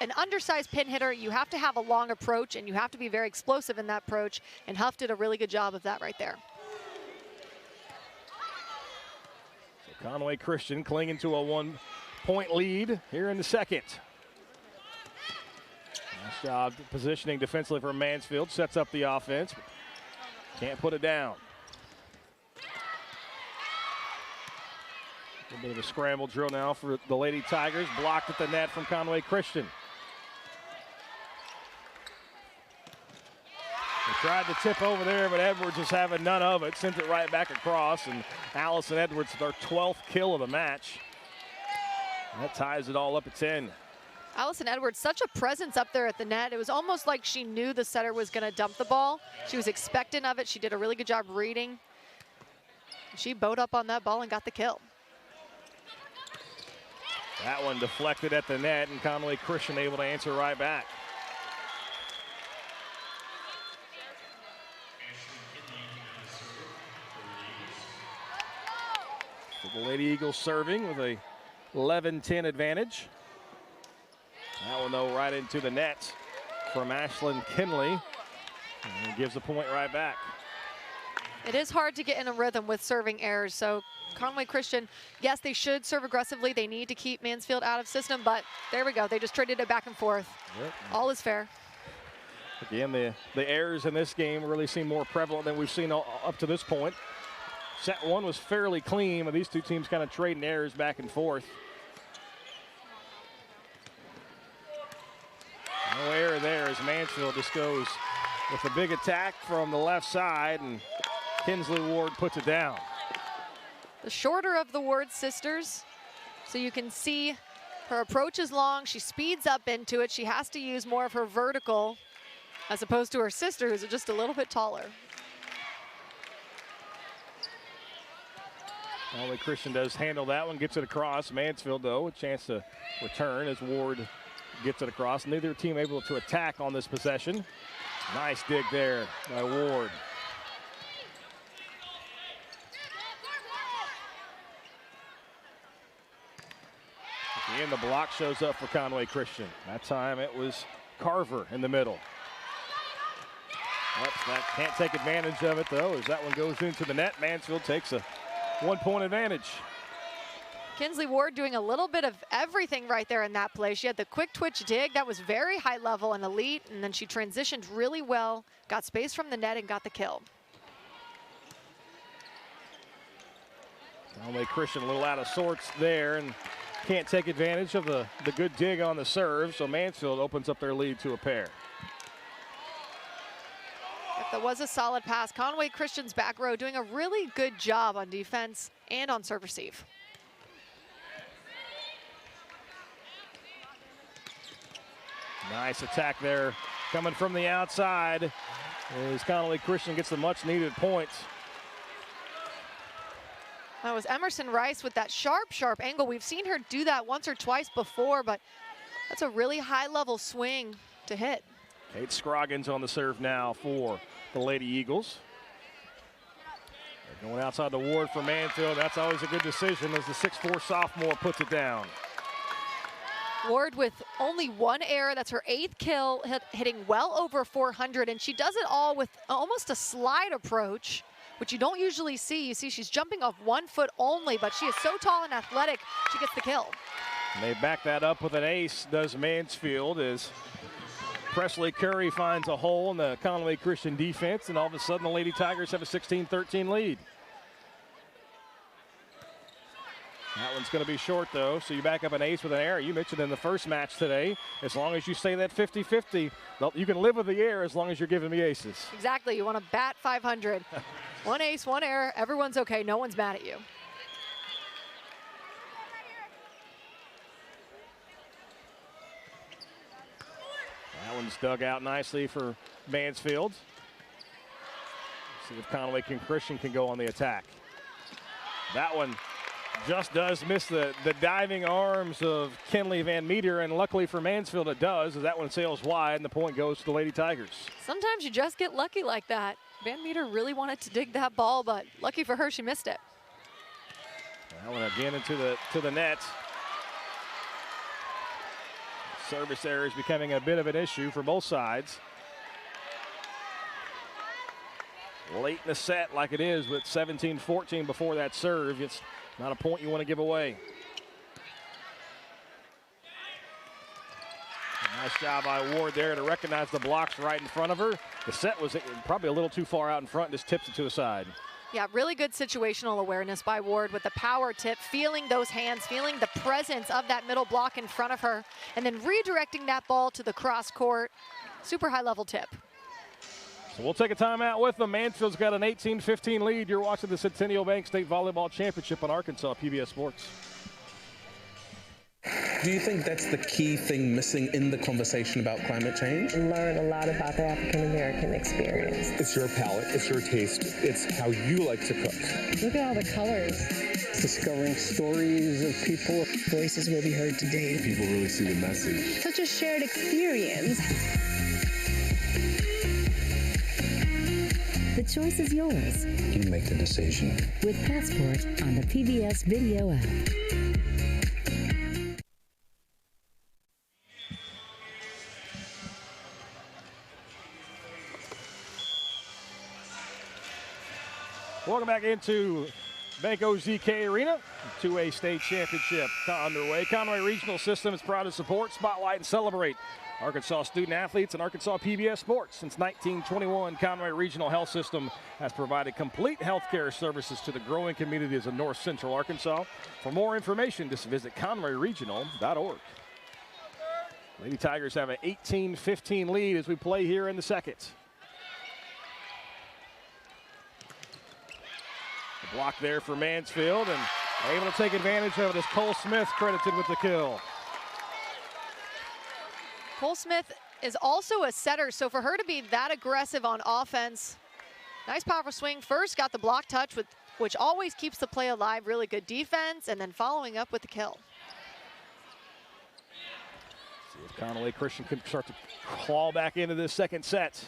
an undersized pin hitter, you have to have a long approach, and you have to be very explosive in that approach, and Huff did a really good job of that right there. So Conway Christian clinging to a 1-point lead here in the second. Nice job positioning defensively for Mansfield. Sets up the offense. Can't put it down. A little bit of a scramble drill now for the Lady Tigers. Blocked at the net from Conway Christian. They tried to tip over there, but Edwards is having none of it. Sent it right back across, and Allison Edwards, their 12th kill of the match. That ties it all up at 10. Allison Edwards, such a presence up there at the net. It was almost like she knew the setter was going to dump the ball. She was expectant of it. She did a really good job reading. She bowed up on that ball and got the kill. That one deflected at the net, and Conway Christian able to answer right back. So the Lady Eagles serving with a 11-10 advantage. That one, though, right into the net from Ashlyn Kinley. And gives the point right back. It is hard to get in a rhythm with serving errors. So Conway Christian, yes, they should serve aggressively. They need to keep Mansfield out of system, but there we go. They just traded it back and forth. Yep. All is fair. Again, the errors in this game really seem more prevalent than we've seen up to this point. Set one was fairly clean, but these two teams kind of trading errors back and forth. No error there as Mansfield just goes with a big attack from the left side, and Kinsley Ward puts it down. The shorter of the Ward sisters, so you can see her approach is long. She speeds up into it. She has to use more of her vertical as opposed to her sister, who's just a little bit taller. Conway Christian does handle that one, gets it across. Mansfield, though, a chance to return as Ward gets it across. Neither team able to attack on this possession. Nice dig there by Ward. Again, the block shows up for Conway Christian. That time it was Carver in the middle. Oops, that can't take advantage of it, though, as that one goes into the net. Mansfield takes a one-point advantage. Kinsley Ward doing a little bit of everything right there in that play. She had the quick twitch dig. That was very high level and elite, and then she transitioned really well, got space from the net, and got the kill. Conway Christian a little out of sorts there and can't take advantage of the good dig on the serve, so Mansfield opens up their lead to a pair. That was a solid pass. Conway Christian's back row doing a really good job on defense and on serve receive. Nice attack there coming from the outside as Conway Christian gets the much needed points. That was Emerson Rice with that sharp angle. We've seen her do that once or twice before, but that's a really high level swing to hit. Kate Scroggins on the serve now for the Lady Eagles. They're going outside the Ward for Mansfield. That's always a good decision as the 6'4" sophomore puts it down. Ward with only one error. That's her 8th kill, hitting well over 400, and she does it all with almost a slide approach, which you don't usually see. You see she's jumping off 1 foot only, but she is so tall and athletic, she gets the kill. And they back that up with an ace, does Mansfield, as Presley Curry finds a hole in the Conway Christian defense, and all of a sudden the Lady Tigers have a 16-13 lead. That one's going to be short, though, so you back up an ace with an error. You mentioned in the first match today, as long as you stay that 50-50, you can live with the error as long as you're giving me aces. Exactly. You want to bat 500. One ace, one error, everyone's okay. No one's mad at you. That one's dug out nicely for Mansfield. See if Conway Christian can go on the attack. That one just does miss the diving arms of Kenley Van Meter, and luckily for Mansfield it does, as that one sails wide and the point goes to the Lady Tigers. Sometimes you just get lucky like that. Van Meter really wanted to dig that ball, but lucky for her, she missed it. That one again into the net. Service error is becoming a bit of an issue for both sides. Late in the set like it is with 17-14 before that serve. It's not a point you want to give away. Nice job by Ward there to recognize the blocks right in front of her. The set was probably a little too far out in front, just tips it to a side. Yeah, really good situational awareness by Ward with the power tip, feeling those hands, feeling the presence of that middle block in front of her, and then redirecting that ball to the cross court. Super high level tip. So we'll take a timeout with them. Mansfield's got an 18-15 lead. You're watching the Centennial Bank State Volleyball Championship on Arkansas PBS Sports. Do you think that's the key thing missing in the conversation about climate change? Learn a lot about the African American experience. It's your palate, it's your taste, it's how you like to cook. Look at all the colors. Discovering stories of people. Voices will be heard today. People really see the message. Such a shared experience. The choice is yours. You make the decision. With Passport on the PBS video app. Welcome back into Banco ZK Arena. 2A state championship underway. Conway Regional System is proud to support, spotlight, and celebrate Arkansas student athletes and Arkansas PBS sports. Since 1921, Conway Regional Health System has provided complete health care services to the growing communities of North Central Arkansas. For more information, just visit conwayregional.org. Lady Tigers have an 18-15 lead as we play here in the second. The block there for Mansfield, and able to take advantage of it as Cole Smith credited with the kill. Cole Smith is also a setter, so for her to be that aggressive on offense, nice powerful swing. First got the block touch, which always keeps the play alive. Really good defense, and then following up with the kill. See if Conway Christian can start to claw back into this second set.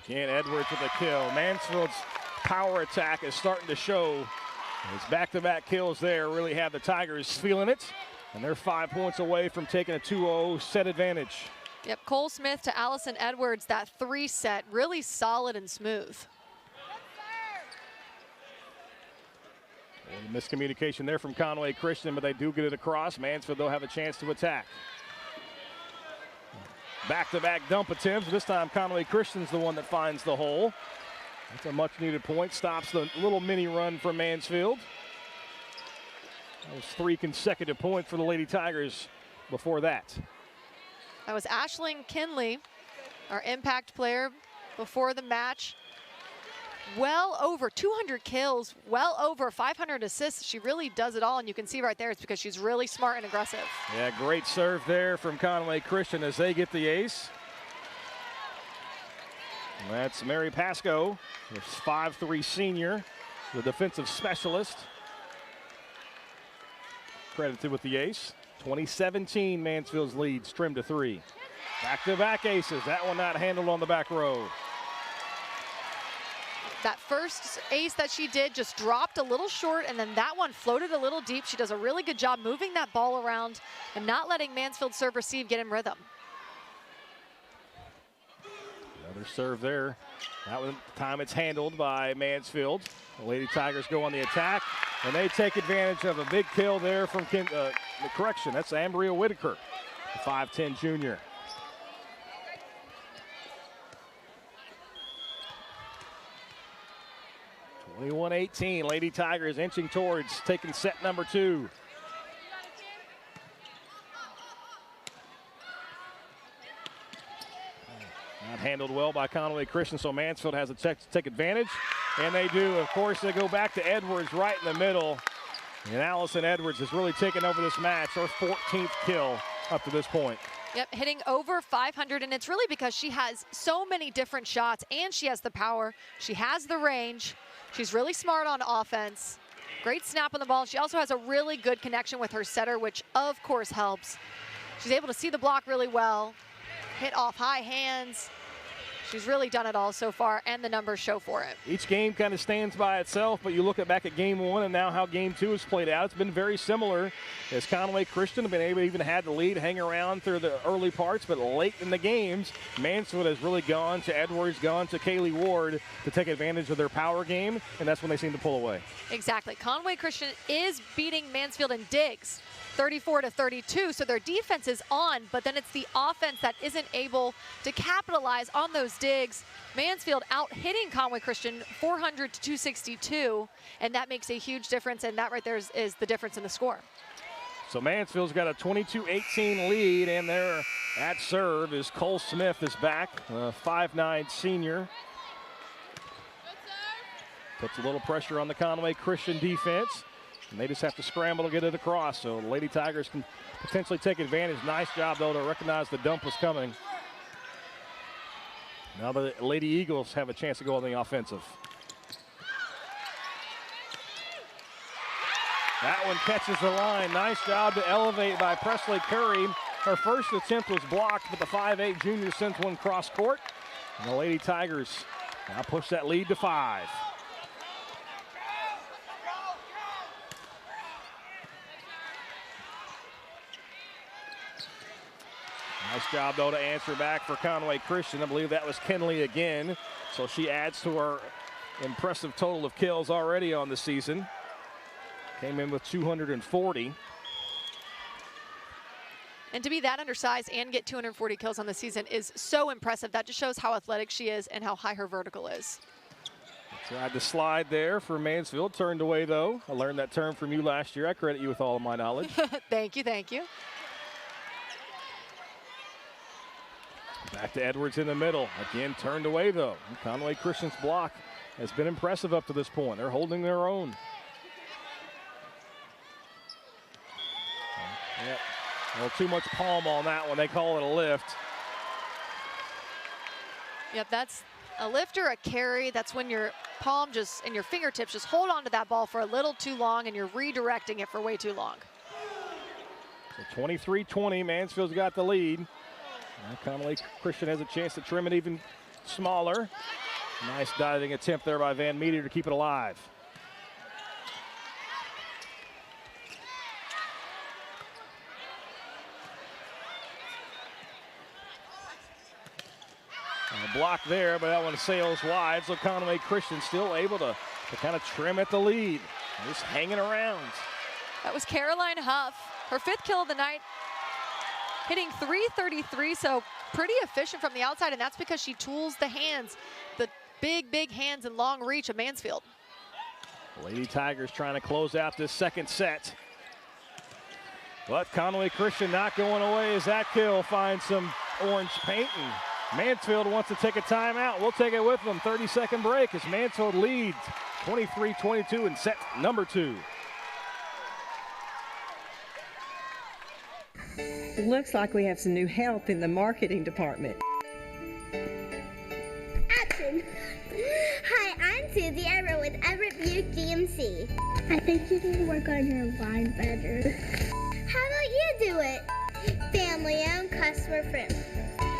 Again, Edwards with a kill. Mansfield's power attack is starting to show. His back-to-back kills there really have the Tigers feeling it. And they're 5 points away from taking a 2-0 set advantage. Yep, Cole Smith to Allison Edwards, that 3 set, really solid and smooth. And the miscommunication there from Conway Christian, but they do get it across. Mansfield, they'll have a chance to attack. Back-to-back dump attempts. This time Conway Christian's the one that finds the hole. That's a much-needed point. Stops the little mini run from Mansfield. That was 3 consecutive points for the Lady Tigers before that. That was Ashling Kinley, our impact player before the match. Well over 200 kills, well over 500 assists. She really does it all, and you can see right there it's because she's really smart and aggressive. Yeah, great serve there from Conway Christian as they get the ace. And that's Mary Pasco, the 5'3" senior, the defensive specialist. Credited with the ace. 2017 Mansfield's lead trimmed to 3. Back-to-back aces. That one not handled on the back row. That first ace that she did just dropped a little short, and then that one floated a little deep. She does a really good job moving that ball around and not letting Mansfield serve receive get in rhythm. Another serve there. That one time it's handled by Mansfield. The Lady Tigers go on the attack, and they take advantage of a big kill there from the correction. That's Ambria Whitaker, the 5'10" junior. (21-18). Lady Tigers inching towards taking set number 2. Not handled well by Conway Christian, so Mansfield has a check to take advantage, and they do. Of course, they go back to Edwards right in the middle, and Allison Edwards has really taken over this match, her 14th kill up to this point. Yep, hitting over 500, and it's really because she has so many different shots, and she has the power, she has the range, she's really smart on offense, great snap on the ball. She also has a really good connection with her setter, which of course helps. She's able to see the block really well, hit off high hands. She's really done it all so far, and the numbers show for it. Each game kind of stands by itself, but you look back at game 1 and now how game 2 has played out. It's been very similar, as Conway Christian have been able to even had the lead, hang around through the early parts, but late in the games, Mansfield has really gone to Edwards, gone to Kaylee Ward to take advantage of their power game, and that's when they seem to pull away. Exactly. Conway Christian is beating Mansfield in digs, 34-32, so their defense is on, but then it's the offense that isn't able to capitalize on those digs. Mansfield out hitting Conway Christian 400-262, and that makes a huge difference, and that right there is the difference in the score. So Mansfield's got a 22-18 lead, and there at serve is Cole Smith is back, 5'9" senior. Puts a little pressure on the Conway Christian defense. And they just have to scramble to get it across, so the Lady Tigers can potentially take advantage. Nice job, though, to recognize the dump was coming. Now the Lady Eagles have a chance to go on the offensive. That one catches the line. Nice job to elevate by Presley Curry. Her first attempt was blocked, but the 5'8" junior sends one cross court. And the Lady Tigers now push that lead to 5. Nice job, though, to answer back for Conway Christian. I believe that was Kenley again. So she adds to her impressive total of kills already on the season. Came in with 240. And to be that undersized and get 240 kills on the season is so impressive. That just shows how athletic she is and how high her vertical is. Tried to slide there for Mansfield, turned away though. I learned that term from you last year. I credit you with all of my knowledge. Thank you, thank you. Back to Edwards in the middle. Again, turned away though. Conway Christian's block has been impressive up to this point. They're holding their own. Yep. A little too much palm on that one. They call it a lift. Yep, that's a lift or a carry. That's when your palm just and your fingertips just hold on to that ball for a little too long and you're redirecting it for way too long. So 23-20, Mansfield's got the lead. Conway Christian has a chance to trim it even smaller. Nice diving attempt there by Van Meter to keep it alive. A block there, but that one sails wide, so Conway Christian still able to kind of trim at the lead. Just hanging around. That was Caroline Huff, her 5th kill of the night, hitting .333, so pretty efficient from the outside, and that's because she tools the hands, the big hands and long reach of Mansfield. Lady Tigers trying to close out this second set. But Conway Christian not going away as that kill finds some orange paint, and Mansfield wants to take a timeout. We'll take it with them. 30-second break as Mansfield leads 23-22 in set number 2. Looks like we have some new help in the marketing department. Action! Hi, I'm Susie. I row with Everett Buick GMC. I think you need to work on your line better. How about you do it? Family owned, customer friendly.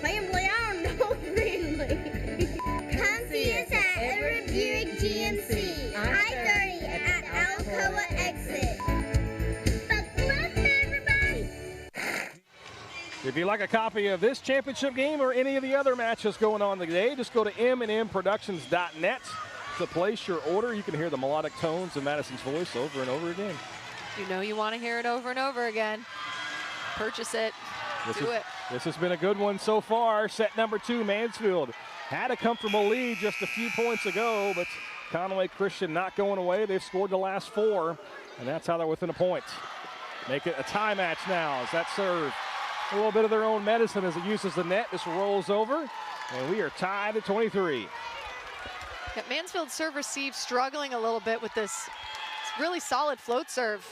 Family owned, no friendly. Come see us at Everett Buick GMC, I-30 at Alcoa exit. Buckle up, everybody. If you'd like a copy of this championship game or any of the other matches going on today, just go to mnmproductions.net to place your order. You can hear the melodic tones of Madison's voice over and over again. You know you want to hear it over and over again. Purchase it. Do it. This has been a good one so far. Set number 2, Mansfield had a comfortable lead just a few points ago, but Conway Christian not going away. They've scored the last 4, and that's how they're within a point. Make it a tie match now as that serve. A little bit of their own medicine as it uses the net. This rolls over, and we are tied at 23. Yeah, Mansfield's serve receive struggling a little bit with this really solid float serve.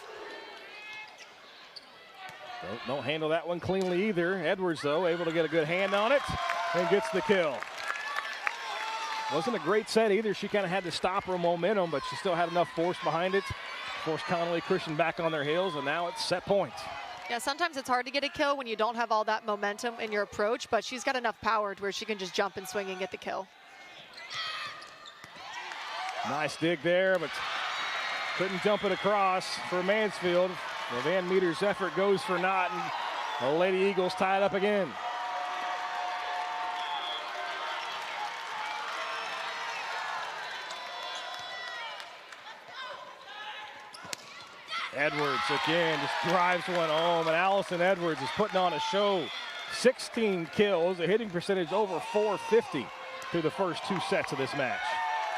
Don't handle that one cleanly either. Edwards, though, able to get a good hand on it and gets the kill. Wasn't a great set either. She kind of had to stop her momentum, but she still had enough force behind it. Forced Conway Christian back on their heels, and now it's set point. Yeah, sometimes it's hard to get a kill when you don't have all that momentum in your approach, but she's got enough power to where she can just jump and swing and get the kill. Nice dig there, but couldn't jump it across for Mansfield. Well, Van Meter's effort goes for naught, and the Lady Eagles tied up again. Edwards again just drives one home, and Allison Edwards is putting on a show. 16 kills, a hitting percentage over .450 through the first 2 sets of this match.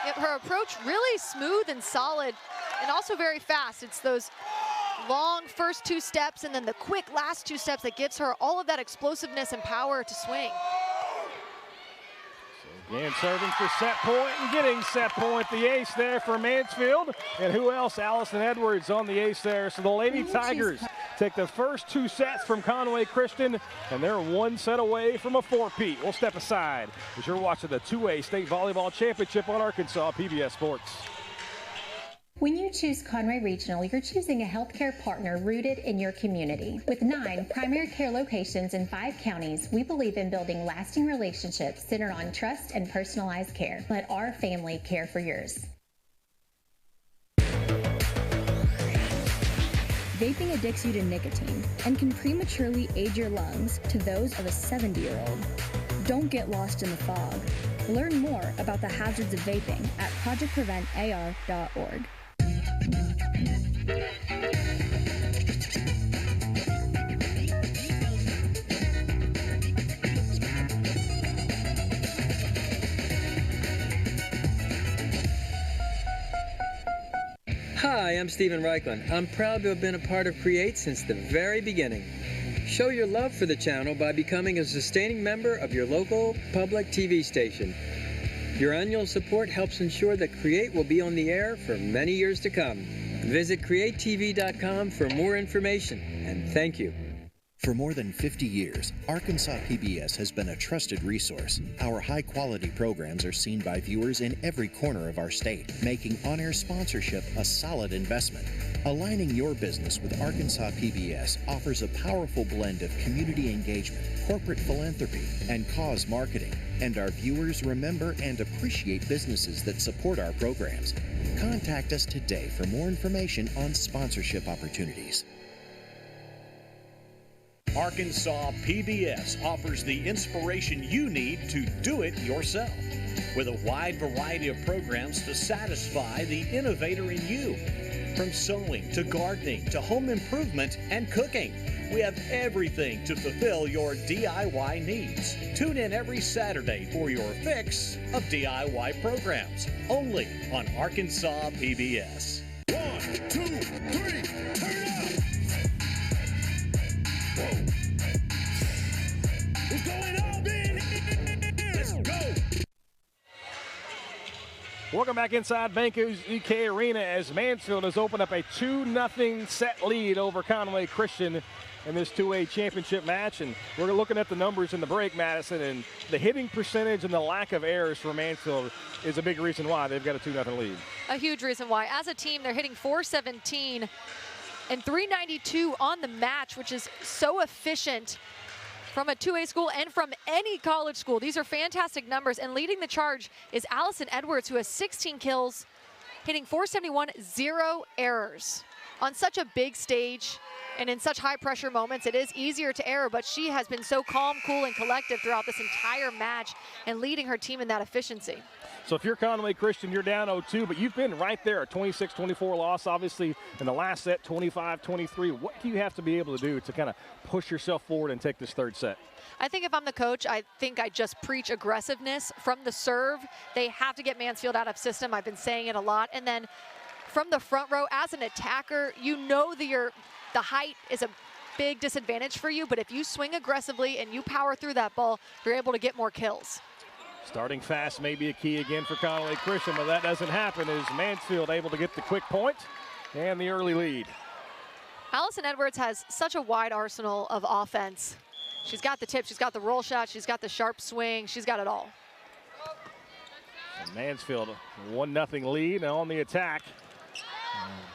Yep, her approach really smooth and solid, and also very fast. It's those long first 2 steps and then the quick last 2 steps that gives her all of that explosiveness and power to swing. So again, serving for set point and getting set point. The ace there for Mansfield. And who else? Allison Edwards on the ace there. So the Lady Tigers take the first 2 sets from Conway Christian, and they're 1 set away from a 4-peat. We'll step aside as you're watching the 2A State Volleyball Championship on Arkansas PBS Sports. When you choose Conway Regional, you're choosing a healthcare partner rooted in your community. With 9 primary care locations in 5 counties, we believe in building lasting relationships centered on trust and personalized care. Let our family care for yours. Vaping addicts you to nicotine and can prematurely age your lungs to those of a 70-year-old. Don't get lost in the fog. Learn more about the hazards of vaping at projectpreventar.org. Hi, I'm Stephen Reichland. I'm proud to have been a part of KETZ since the very beginning. Show your love for the channel by becoming a sustaining member of your local public TV station. Your annual support helps ensure that KETZ will be on the air for many years to come. Visit KreateTV.com for more information, and thank you. For more than 50 years, Arkansas PBS has been a trusted resource. Our high-quality programs are seen by viewers in every corner of our state, making on-air sponsorship a solid investment. Aligning your business with Arkansas PBS offers a powerful blend of community engagement, corporate philanthropy, and cause marketing. And our viewers remember and appreciate businesses that support our programs. Contact us today for more information on sponsorship opportunities. Arkansas PBS offers the inspiration you need to do it yourself, with a wide variety of programs to satisfy the innovator in you. From sewing to gardening to home improvement and cooking, we have everything to fulfill your DIY needs. Tune in every Saturday for your fix of DIY programs, only on Arkansas PBS. 1, 2, 3, turn it up! Whoa. What's going on in here? Let's go! Welcome back inside Banco's UK Arena as Mansfield has opened up a 2-0 set lead over Conway Christian in this 2A championship match. And we're looking at the numbers in the break, Madison, and the hitting percentage and the lack of errors for Mansfield is a big reason why they've got a 2-0 lead. A huge reason why. As a team, they're hitting .417 and .392 on the match, which is so efficient from a 2A school and from any college school. These are fantastic numbers, and leading the charge is Allison Edwards, who has 16 kills, hitting .471, 0 errors. On such a big stage and in such high pressure moments, it is easier to error, but she has been so calm, cool, and collective throughout this entire match and leading her team in that efficiency. So if you're Conway Christian, you're down 0-2, but you've been right there, a 26-24 loss, obviously, in the last set, 25-23. What do you have to be able to do to kind of push yourself forward and take this third set? I think if I'm the coach, I think I just preach aggressiveness from the serve. They have to get Mansfield out of system. I've been saying it a lot. And then from the front row, as an attacker, you know that the height is a big disadvantage for you, but if you swing aggressively and you power through that ball, you're able to get more kills. Starting fast may be a key again for Conway Christian, but that doesn't happen. Is Mansfield able to get the quick point and the early lead? Allison Edwards has such a wide arsenal of offense. She's got the tip, she's got the roll shot, she's got the sharp swing, she's got it all. And Mansfield, 1-0 lead and on the attack.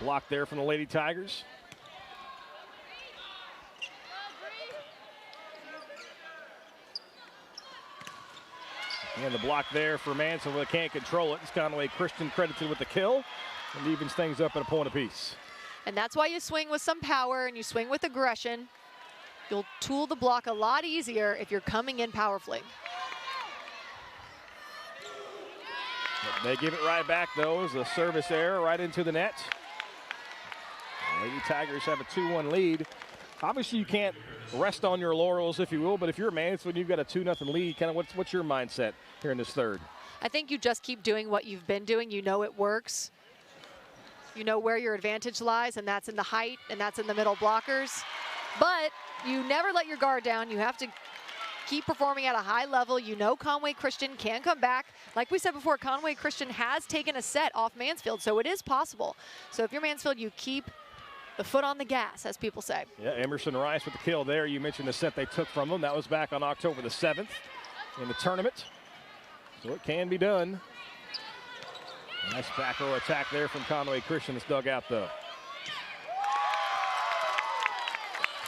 Blocked there from the Lady Tigers. And the block there for Mansfield, but can't control it. It's Conway Christian credited with the kill and evens things up at a point apiece. And that's why you swing with some power and you swing with aggression. You'll tool the block a lot easier if you're coming in powerfully. But they give it right back, though, as a service error right into the net. Lady Tigers have a 2-1 lead. Obviously, you can't rest on your laurels, if you will, but if you're Mansfield, you've got a 2-0 lead. Kind of what's your mindset here in this third? I think you just keep doing what you've been doing. You know it works. You know where your advantage lies, and that's in the height, and that's in the middle blockers. But you never let your guard down. You have to keep performing at a high level. You know Conway Christian can come back. Like we said before, Conway Christian has taken a set off Mansfield, so it is possible. So if you're Mansfield, you keep the foot on the gas, as people say. Yeah, Emerson Rice with the kill there. You mentioned the set they took from them. That was back on October the 7th in the tournament. So it can be done. Nice back row attack there from Conway Christian. It's dug out, though.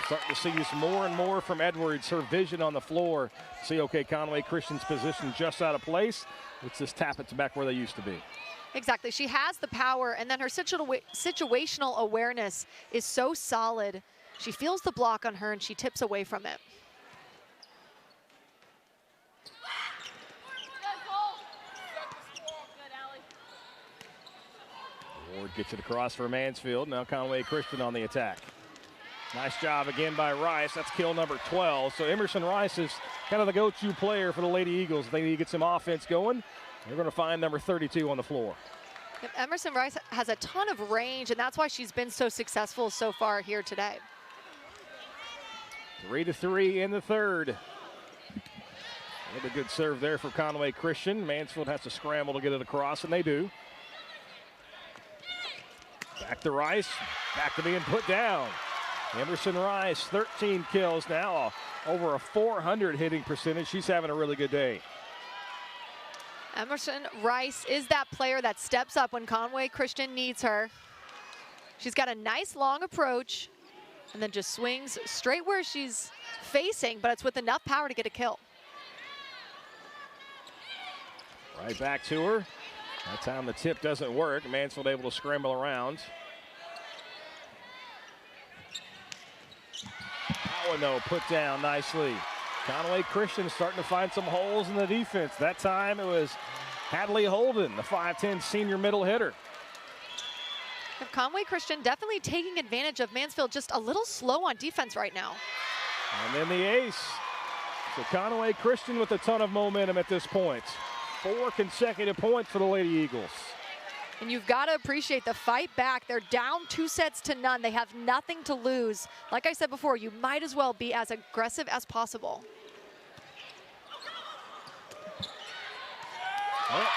Starting to see this more and more from Edwards. Her vision on the floor. See, okay, Conway Christian's position just out of place. Let's just tap it to back where they used to be. Exactly. She has the power, and then her situational awareness is so solid. She feels the block on her, and she tips away from it. Ward gets it across for Mansfield. Now Conway Christian on the attack. Nice job again by Rice. That's kill number 12. So Emerson Rice is kind of the go-to player for the Lady Eagles. They need to get some offense going. They're going to find number 32 on the floor. Yep, Emerson Rice has a ton of range, and that's why she's been so successful so far here today. 3-3 in the third. A good serve there for Conway Christian. Mansfield has to scramble to get it across, and they do. Back to Rice. Back to being put down. Emerson Rice, 13 kills now. Over a 400 hitting percentage. She's having a really good day. Emerson Rice is that player that steps up when Conway Christian needs her. She's got a nice long approach and then just swings straight where she's facing, but it's with enough power to get a kill. Right back to her. That time the tip doesn't work. Mansfield able to scramble around. That one, though, put down nicely. Conway Christian starting to find some holes in the defense. That time it was Hadley Holden, the 5'10" senior middle hitter. Conway Christian definitely taking advantage of Mansfield, just a little slow on defense right now. And then the ace. So Conway Christian with a ton of momentum at this point. 4 consecutive points for the Lady Eagles. And you've got to appreciate the fight back. They're down 2-0. They have nothing to lose. Like I said before, you might as well be as aggressive as possible. Well,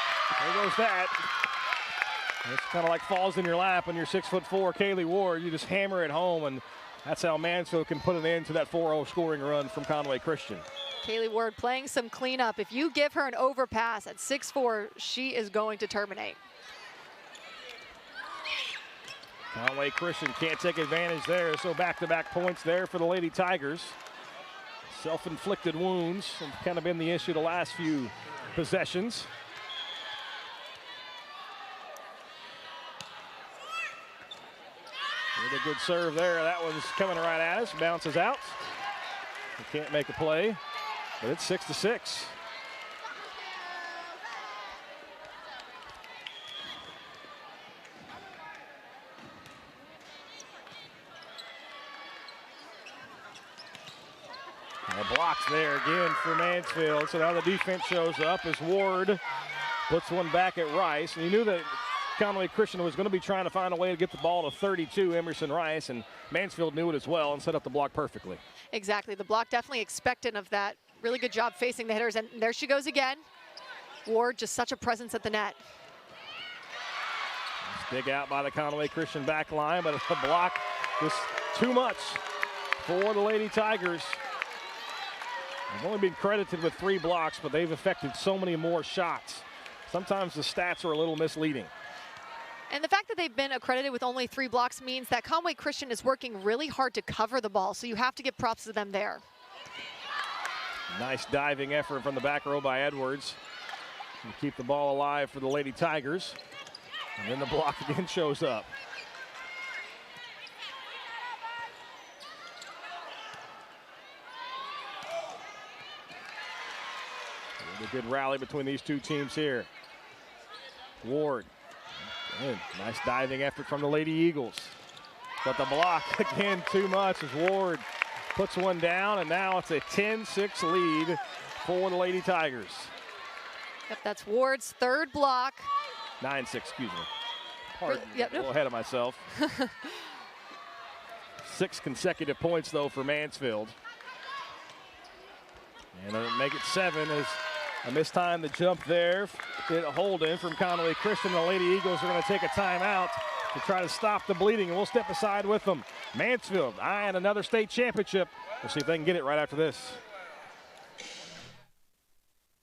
there goes that. It's kind of like falls in your lap when you're 6'4", Kaylee Ward. You just hammer it home, and that's how Mansfield can put an end to that 4-0 scoring run from Conway Christian. Kaylee Ward playing some cleanup. If you give her an overpass at 6'4", she is going to terminate. Conway Christian can't take advantage there, so back-to-back points there for the Lady Tigers. Self-inflicted wounds have kind of been the issue the last few possessions. With a good serve there. That one's coming right at us, bounces out. He can't make a play, but it's 6-6. The blocks there again for Mansfield. So now the defense shows up as Ward puts one back at Rice. And you knew that Conway Christian was going to be trying to find a way to get the ball to 32, Emerson Rice, and Mansfield knew it as well and set up the block perfectly. Exactly. The block definitely expectant of that. Really good job facing the hitters. And there she goes again. Ward, just such a presence at the net. Dig out by the Conway Christian back line, but the block just too much for the Lady Tigers. They've only been credited with 3 blocks, but they've affected so many more shots. Sometimes the stats are a little misleading. And the fact that they've been accredited with only 3 blocks means that Conway Christian is working really hard to cover the ball, so you have to give props to them there. Nice diving effort from the back row by Edwards. And keep the ball alive for the Lady Tigers. And then the block again shows up. A good rally between these two teams here. Ward. Good. Nice diving effort from the Lady Eagles. But the block again too much as Ward puts one down, and now it's a 10-6 lead for the Lady Tigers. Yep, that's Ward's 3rd block. 9-6, excuse me. Pardon, yep, a little ahead of myself. 6 consecutive points though for Mansfield. And it'll make it 7 as a missed time the jump there. Did a hold in from Conway Christian. The Lady Eagles are going to take a timeout to try to stop the bleeding, and we'll step aside with them. Mansfield eyeing another state championship. We'll see if they can get it right after this.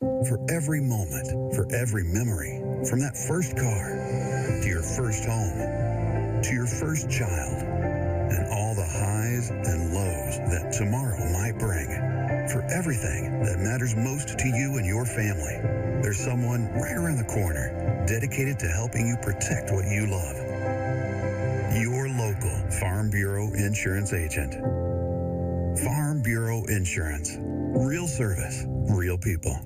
For every moment, for every memory, from that first car to your first home, to your first child, and all the highs and lows that tomorrow might bring. For everything that matters most to you and your family, there's someone right around the corner dedicated to helping you protect what you love. Your local Farm Bureau insurance agent. Farm Bureau Insurance. Real service, real people.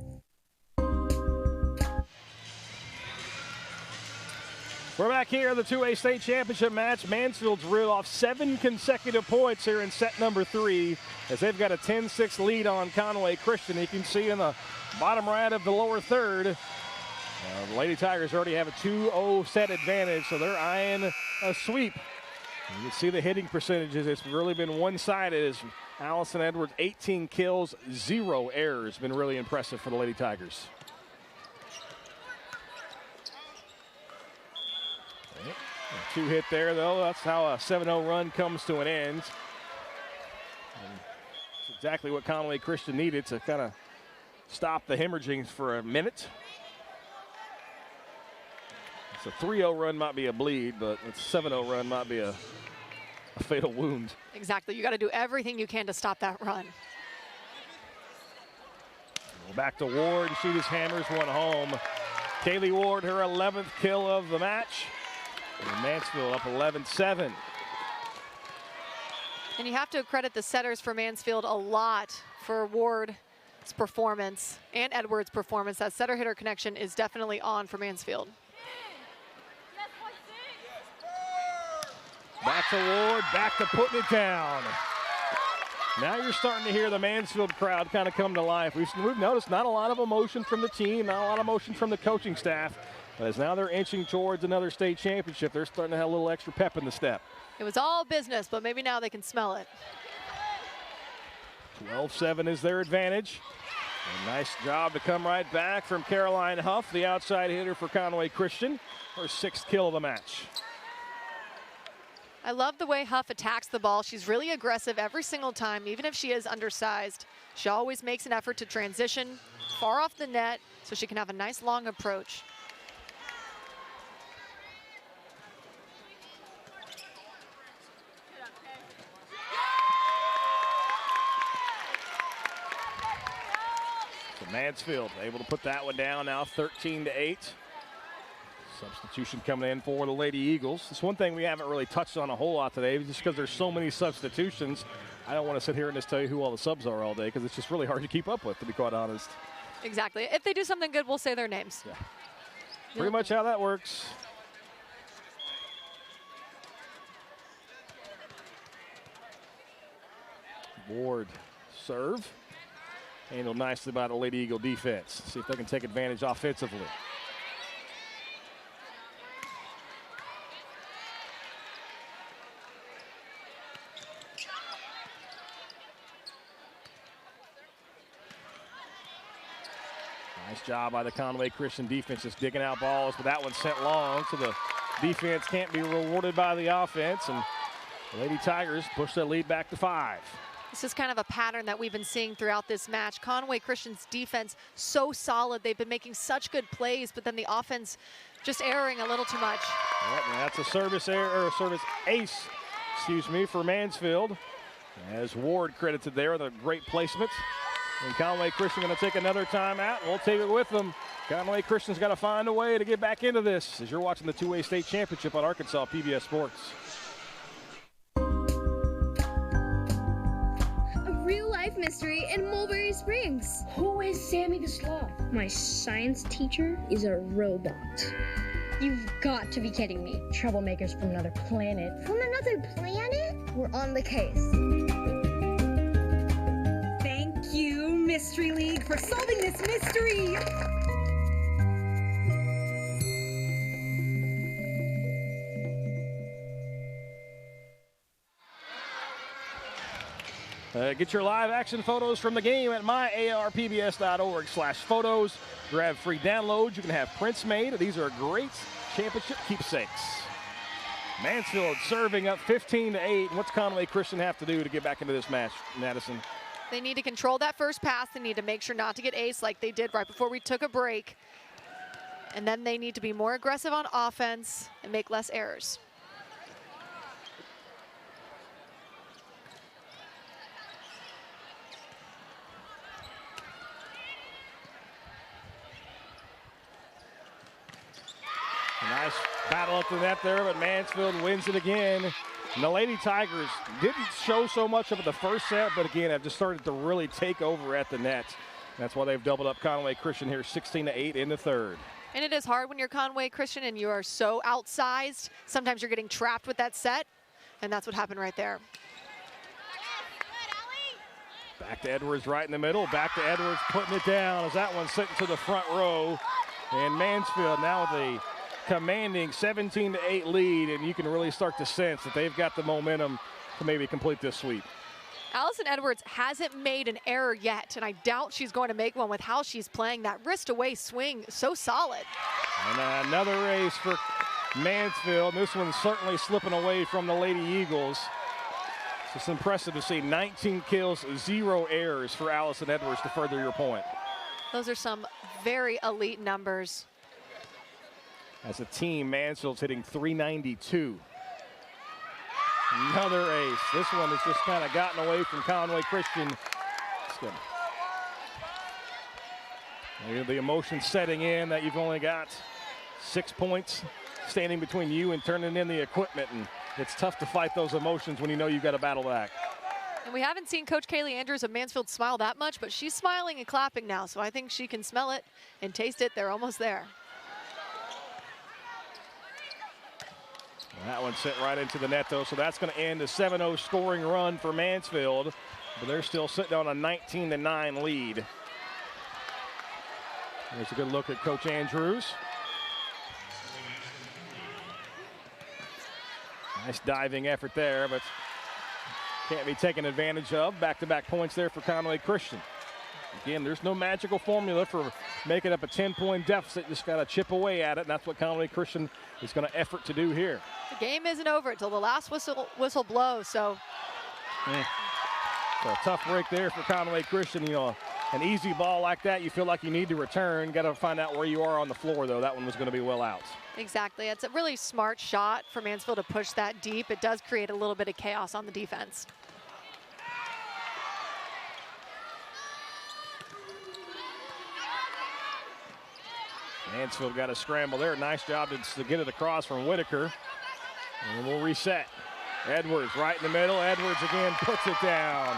We're back here in the 2A state championship match. Mansfield's reeled off 7 consecutive points here in set number 3 as they've got a 10-6 lead on Conway Christian. You can see in the bottom right of the lower third, the Lady Tigers already have a 2-0 set advantage, so they're eyeing a sweep. You can see the hitting percentages. It's really been one-sided as Allison Edwards, 18 kills, 0 errors. Been really impressive for the Lady Tigers. A 2 hit there, though. That's how a 7-0 run comes to an end. And it's exactly what Conway Christian needed to kind of stop the hemorrhaging for a minute. It's a 3-0 run might be a bleed, but a 7-0 run might be a fatal wound. Exactly. You got to do everything you can to stop that run. Back to Ward, and she just hammers one home. Kaylee Ward, her 11th kill of the match. And Mansfield up 11-7. And you have to credit the setters for Mansfield a lot for Ward's performance and Edwards' performance. That setter-hitter connection is definitely on for Mansfield. Back to Ward, back to putting it down. Now you're starting to hear the Mansfield crowd kind of come to life. We've noticed not a lot of emotion from the team, not a lot of emotion from the coaching staff. But as now they're inching towards another state championship, they're starting to have a little extra pep in the step. It was all business, but maybe now they can smell it. 12-7 is their advantage. A nice job to come right back from Caroline Huff, the outside hitter for Conway Christian, her 6th kill of the match. I love the way Huff attacks the ball. She's really aggressive every single time, even if she is undersized. She always makes an effort to transition far off the net so she can have a nice long approach. So Mansfield able to put that one down now, 13-8. Substitution coming in for the Lady Eagles. It's one thing we haven't really touched on a whole lot today, just because there's so many substitutions. I don't want to sit here and just tell you who all the subs are all day, because it's just really hard to keep up with, to be quite honest. Exactly. If they do something good, we'll say their names. Yeah. Pretty much how that works. Ward serve. Handled nicely by the Lady Eagle defense. See if they can take advantage offensively. Nice job by the Conway Christian defense, just digging out balls, but that one sent long, so the defense can't be rewarded by the offense, and the Lady Tigers push their lead back to 5. This is kind of a pattern that we've been seeing throughout this match. Conway Christian's defense so solid. They've been making such good plays, but then the offense just erring a little too much. Yep, and that's a service error, or service ace, for Mansfield. As Ward credited there with a great placement. And Conway Christian going to take another timeout. We'll take it with them. Conway Christian's got to find a way to get back into this as you're watching the 2A state championship on Arkansas PBS Sports. A real-life mystery in Mulberry Springs. Who is Sammy the Sloth? My science teacher is a robot. You've got to be kidding me. Troublemakers from another planet. From another planet? We're on the case. Thank you, Mystery League, for solving this mystery. Get your live action photos from the game at myarpbs.org/photos. Grab free downloads. You can have prints made. These are great championship keepsakes. Mansfield serving up 15-8. What's Conway Christian have to do to get back into this match, Madison? They need to control that first pass. They need to make sure not to get ace like they did right before we took a break. And then they need to be more aggressive on offense and make less errors. A nice battle up the net there, but Mansfield wins it again. And the Lady Tigers didn't show so much of it the first set, but again, have just started to really take over at the net. That's why they've doubled up Conway Christian here, 16-8 in the third. And it is hard when you're Conway Christian and you are so outsized. Sometimes you're getting trapped with that set, and that's what happened right there. Back to Edwards right in the middle. Back to Edwards putting it down as that one's sitting to the front row. And Mansfield now with a commanding 17-8 lead, and you can really start to sense that they've got the momentum to maybe complete this sweep. Allison Edwards hasn't made an error yet, and I doubt she's going to make one with how she's playing. That wrist-away swing, so solid. And another race for Mansfield. This one's certainly slipping away from the Lady Eagles. It's just impressive to see 19 kills, 0 errors for Allison Edwards to further your point. Those are some very elite numbers. As a team, Mansfield's hitting 392. Another ace. This one has just kind of gotten away from Conway Christian. The emotion setting in that you've only got 6 points standing between you and turning in the equipment, and it's tough to fight those emotions when you know you've got to battle back. And we haven't seen Coach Kaylee Andrews of Mansfield smile that much, but she's smiling and clapping now, so I think she can smell it and taste it. They're almost there. That one sent right into the net, though, so that's going to end a 7-0 scoring run for Mansfield, but they're still sitting on a 19-9 lead. There's a good look at Coach Andrews. Nice diving effort there, but can't be taken advantage of. Back-to-back points there for Conway Christian. Again, there's no magical formula for making up a 10-point deficit. Just got to chip away at it, and that's what Conway Christian is going to effort to do here. The game isn't over until the last whistle blows, so. So a tough break there for Conway Christian. You know, an easy ball like that, you feel like you need to return. Got to find out where you are on the floor, though. That one was going to be well out. Exactly. It's a really smart shot for Mansfield to push that deep. It does create a little bit of chaos on the defense. Mansfield got a scramble there. Nice job to get it across from Whitaker. And we'll reset. Edwards right in the middle. Edwards again puts it down.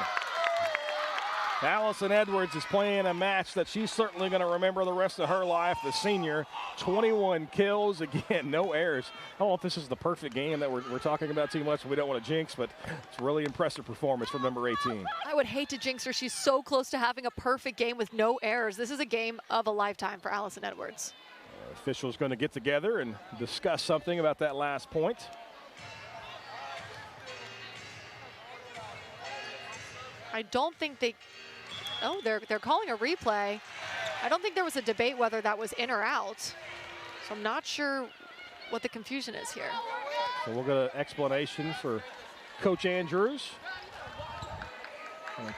Allison Edwards is playing a match that she's certainly going to remember the rest of her life. The senior, 21 kills. Again, no errors. I don't know if this is the perfect game that we're talking about too much. We don't want to jinx, but it's a really impressive performance from number 18. I would hate to jinx her. She's so close to having a perfect game with no errors. This is a game of a lifetime for Allison Edwards. Officials going to get together and discuss something about that last point. I don't think they, oh, they're calling a replay. I don't think there was a debate whether that was in or out. So I'm not sure what the confusion is here. So we'll get an explanation for Coach Andrews.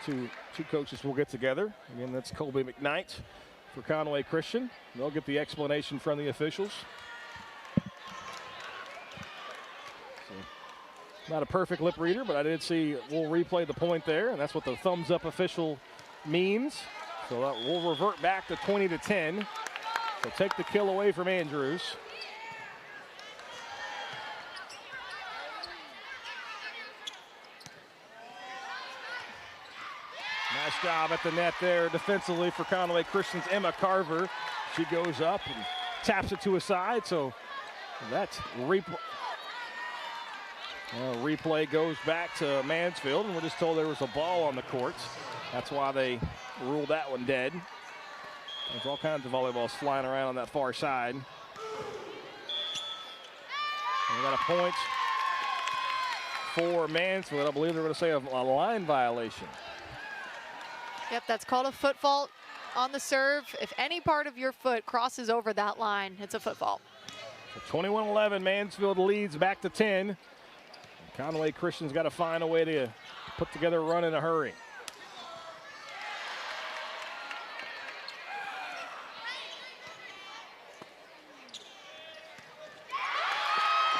Two coaches will get together. Again, that's Colby McKnight for Conway Christian. They'll get the explanation from the officials. Not a perfect lip reader, but I did see we'll replay the point there, and that's what the thumbs up official means. So that will revert back to 20-10. So take the kill away from Andrews. Nice job at the net there defensively for Conway Christian's Emma Carver. She goes up and taps it to a side, so that's replay goes back to Mansfield, and we're just told there was a ball on the courts. That's why they ruled that one dead. There's all kinds of volleyballs flying around on that far side. And we got a point for Mansfield. I believe they're going to say a line violation. Yep, that's called a foot fault on the serve. If any part of your foot crosses over that line, it's a foot fault. So 21-11, Mansfield leads back to 10. Conway Christian's got to find a way to put together a run in a hurry.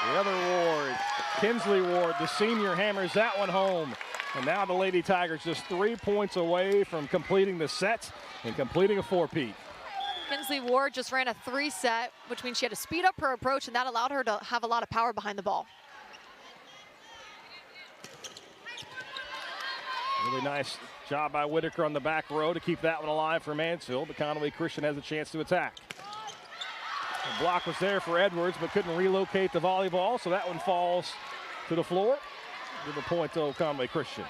The other Ward, Kinsley Ward, the senior, hammers that one home. And now the Lady Tigers just 3 points away from completing the set and completing a four-peat. Kinsley Ward just ran a 3-set, which means she had to speed up her approach, and that allowed her to have a lot of power behind the ball. Really nice Job by Whitaker on the back row to keep that one alive for Mansfield, but Conway Christian has a chance to attack. The block was there for Edwards, but couldn't relocate the volleyball, so that one falls to the floor. Give a point to Conway Christian.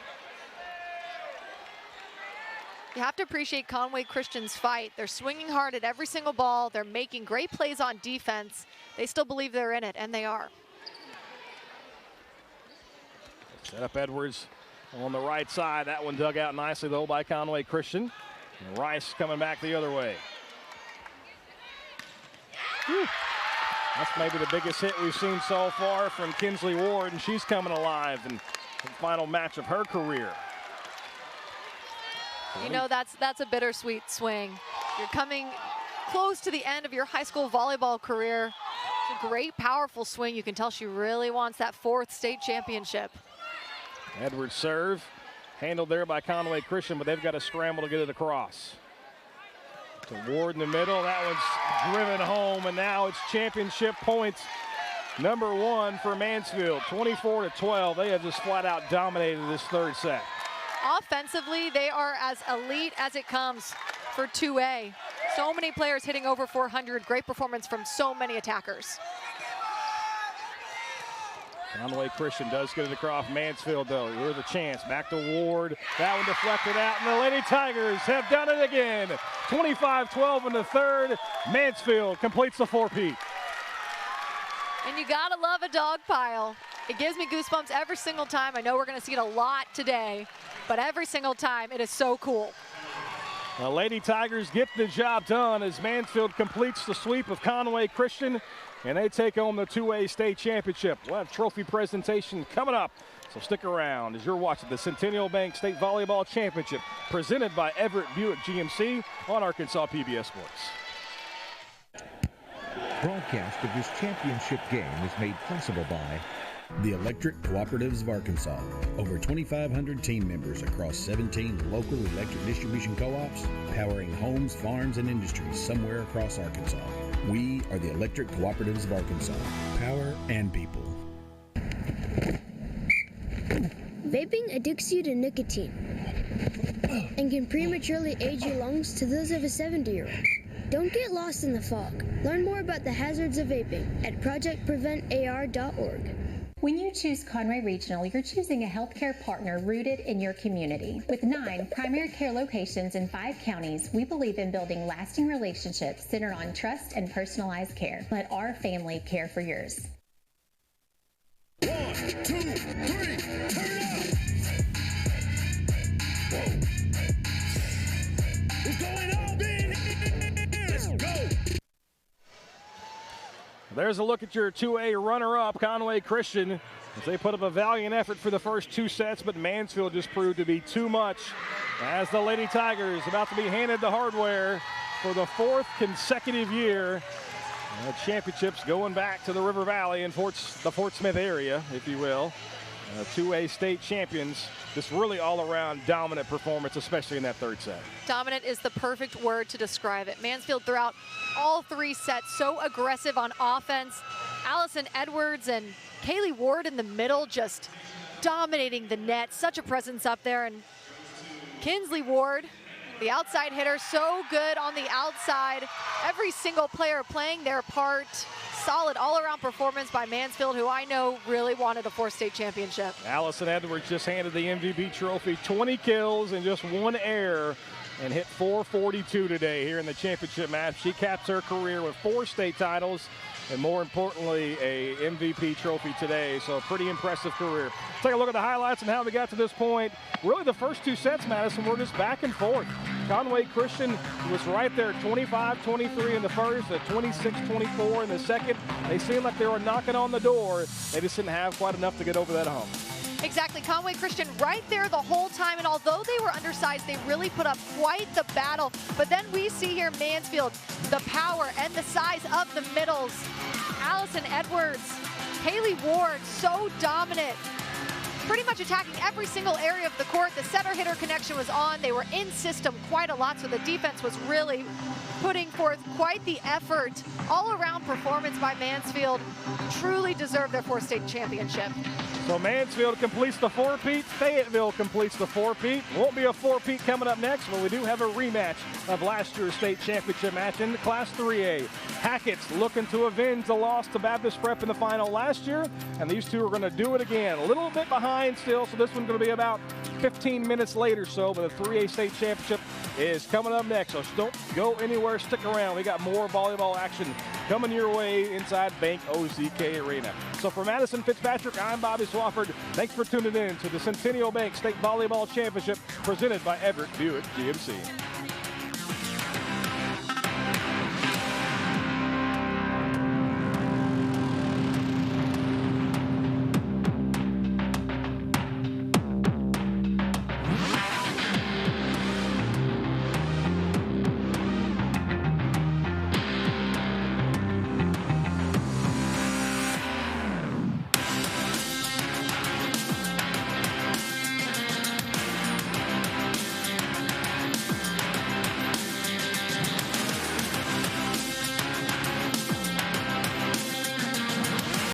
You have to appreciate Conway Christian's fight. They're swinging hard at every single ball. They're making great plays on defense. They still believe they're in it, and they are. Set up Edwards on the right side. That one dug out nicely, though, by Conway Christian. And Rice coming back the other way. Whew. That's maybe the biggest hit we've seen so far from Kinsley Ward, and she's coming alive in the final match of her career. You know, that's a bittersweet swing. You're coming close to the end of your high school volleyball career. It's a great, powerful swing. You can tell she really wants that 4th state championship. Edwards serve, handled there by Conway Christian, but they've got to scramble to get it across. To Ward in the middle, that one's driven home, and now it's championship points. Number 1 for Mansfield, 24-12. They have just flat out dominated this 3rd set. Offensively, they are as elite as it comes for 2A. So many players hitting over 400. Great performance from so many attackers. Conway Christian does get it across Mansfield, though. Here's a chance. Back to Ward. That one deflected out, and the Lady Tigers have done it again. 25-12 in the 3rd. Mansfield completes the 4-peat. And you gotta love a dog pile. It gives me goosebumps every single time. I know we're gonna see it a lot today, but every single time it is so cool. The Lady Tigers get the job done as Mansfield completes the sweep of Conway Christian, and they take home the 2A state championship. We'll have trophy presentation coming up, so stick around as you're watching the Centennial Bank State Volleyball Championship presented by Everett Buick GMC on Arkansas PBS Sports. Broadcast of this championship game is made possible by the Electric Cooperatives of Arkansas. Over 2,500 team members across 17 local electric distribution co-ops, powering homes, farms, and industries somewhere across Arkansas. We are the Electric Cooperatives of Arkansas. Power and people. Vaping addicts you to nicotine and can prematurely age your lungs to those of a 70-year-old. Don't get lost in the fog. Learn more about the hazards of vaping at projectpreventar.org. When you choose Conway Regional, you're choosing a healthcare partner rooted in your community. With 9 primary care locations in 5 counties, we believe in building lasting relationships centered on trust and personalized care. Let our family care for yours. 1, 2, 3, turn up! Whoa. It's going up in here! Let's go! There's a look at your 2A runner-up, Conway Christian, as they put up a valiant effort for the first 2 sets, but Mansfield just proved to be too much as the Lady Tigers about to be handed the hardware for the 4th consecutive year. The championships going back to the River Valley and the Fort Smith area, if you will. 2A state champions. This really all-around dominant performance, especially in that 3rd set. Dominant is the perfect word to describe it. Mansfield throughout all 3 sets, so aggressive on offense. Allison Edwards and Kaylee Ward in the middle just dominating the net. Such a presence up there. And Kinsley Ward, the outside hitter, so good on the outside. Every single player playing their part. Solid all-around performance by Mansfield, who I know really wanted a 4th state championship. Allison Edwards just handed the MVP trophy, 20 kills and just 1 error, and hit .442 today here in the championship match. She caps her career with 4 state titles and, more importantly, a MVP trophy today. So a pretty impressive career. Let's take a look at the highlights and how we got to this point. Really, the first 2 sets, Madison, were just back and forth. Conway Christian was right there, 25-23 in the first, 26-24 in the second. They seemed like they were knocking on the door. They just didn't have quite enough to get over that hump. Exactly. Conway Christian right there the whole time, and although they were undersized, they really put up quite the battle. But then we see here Mansfield, the power and the size of the middles. Allison Edwards, Kaylee Ward, so dominant. Pretty much attacking every single area of the court. The setter-hitter connection was on. They were in system quite a lot, so the defense was really putting forth quite the effort. All-around performance by Mansfield. Truly deserved their 4th state championship. So Mansfield completes the four-peat. Fayetteville completes the four-peat. Won't be a four-peat coming up next, but we do have a rematch of last year's state championship match in Class 3A. Hackett's looking to avenge the loss to Baptist Prep in the final last year, and these two are going to do it again. A little bit behind still, so this one's going to be about 15 minutes later so, but the 3A state championship is coming up next, so don't go anywhere. Stick around. We got more volleyball action coming your way inside Bank OZK Arena. So for Madison Fitzpatrick, I'm Bobby Swafford. Thanks for tuning in to the Centennial Bank State Volleyball Championship presented by Everett Buick GMC.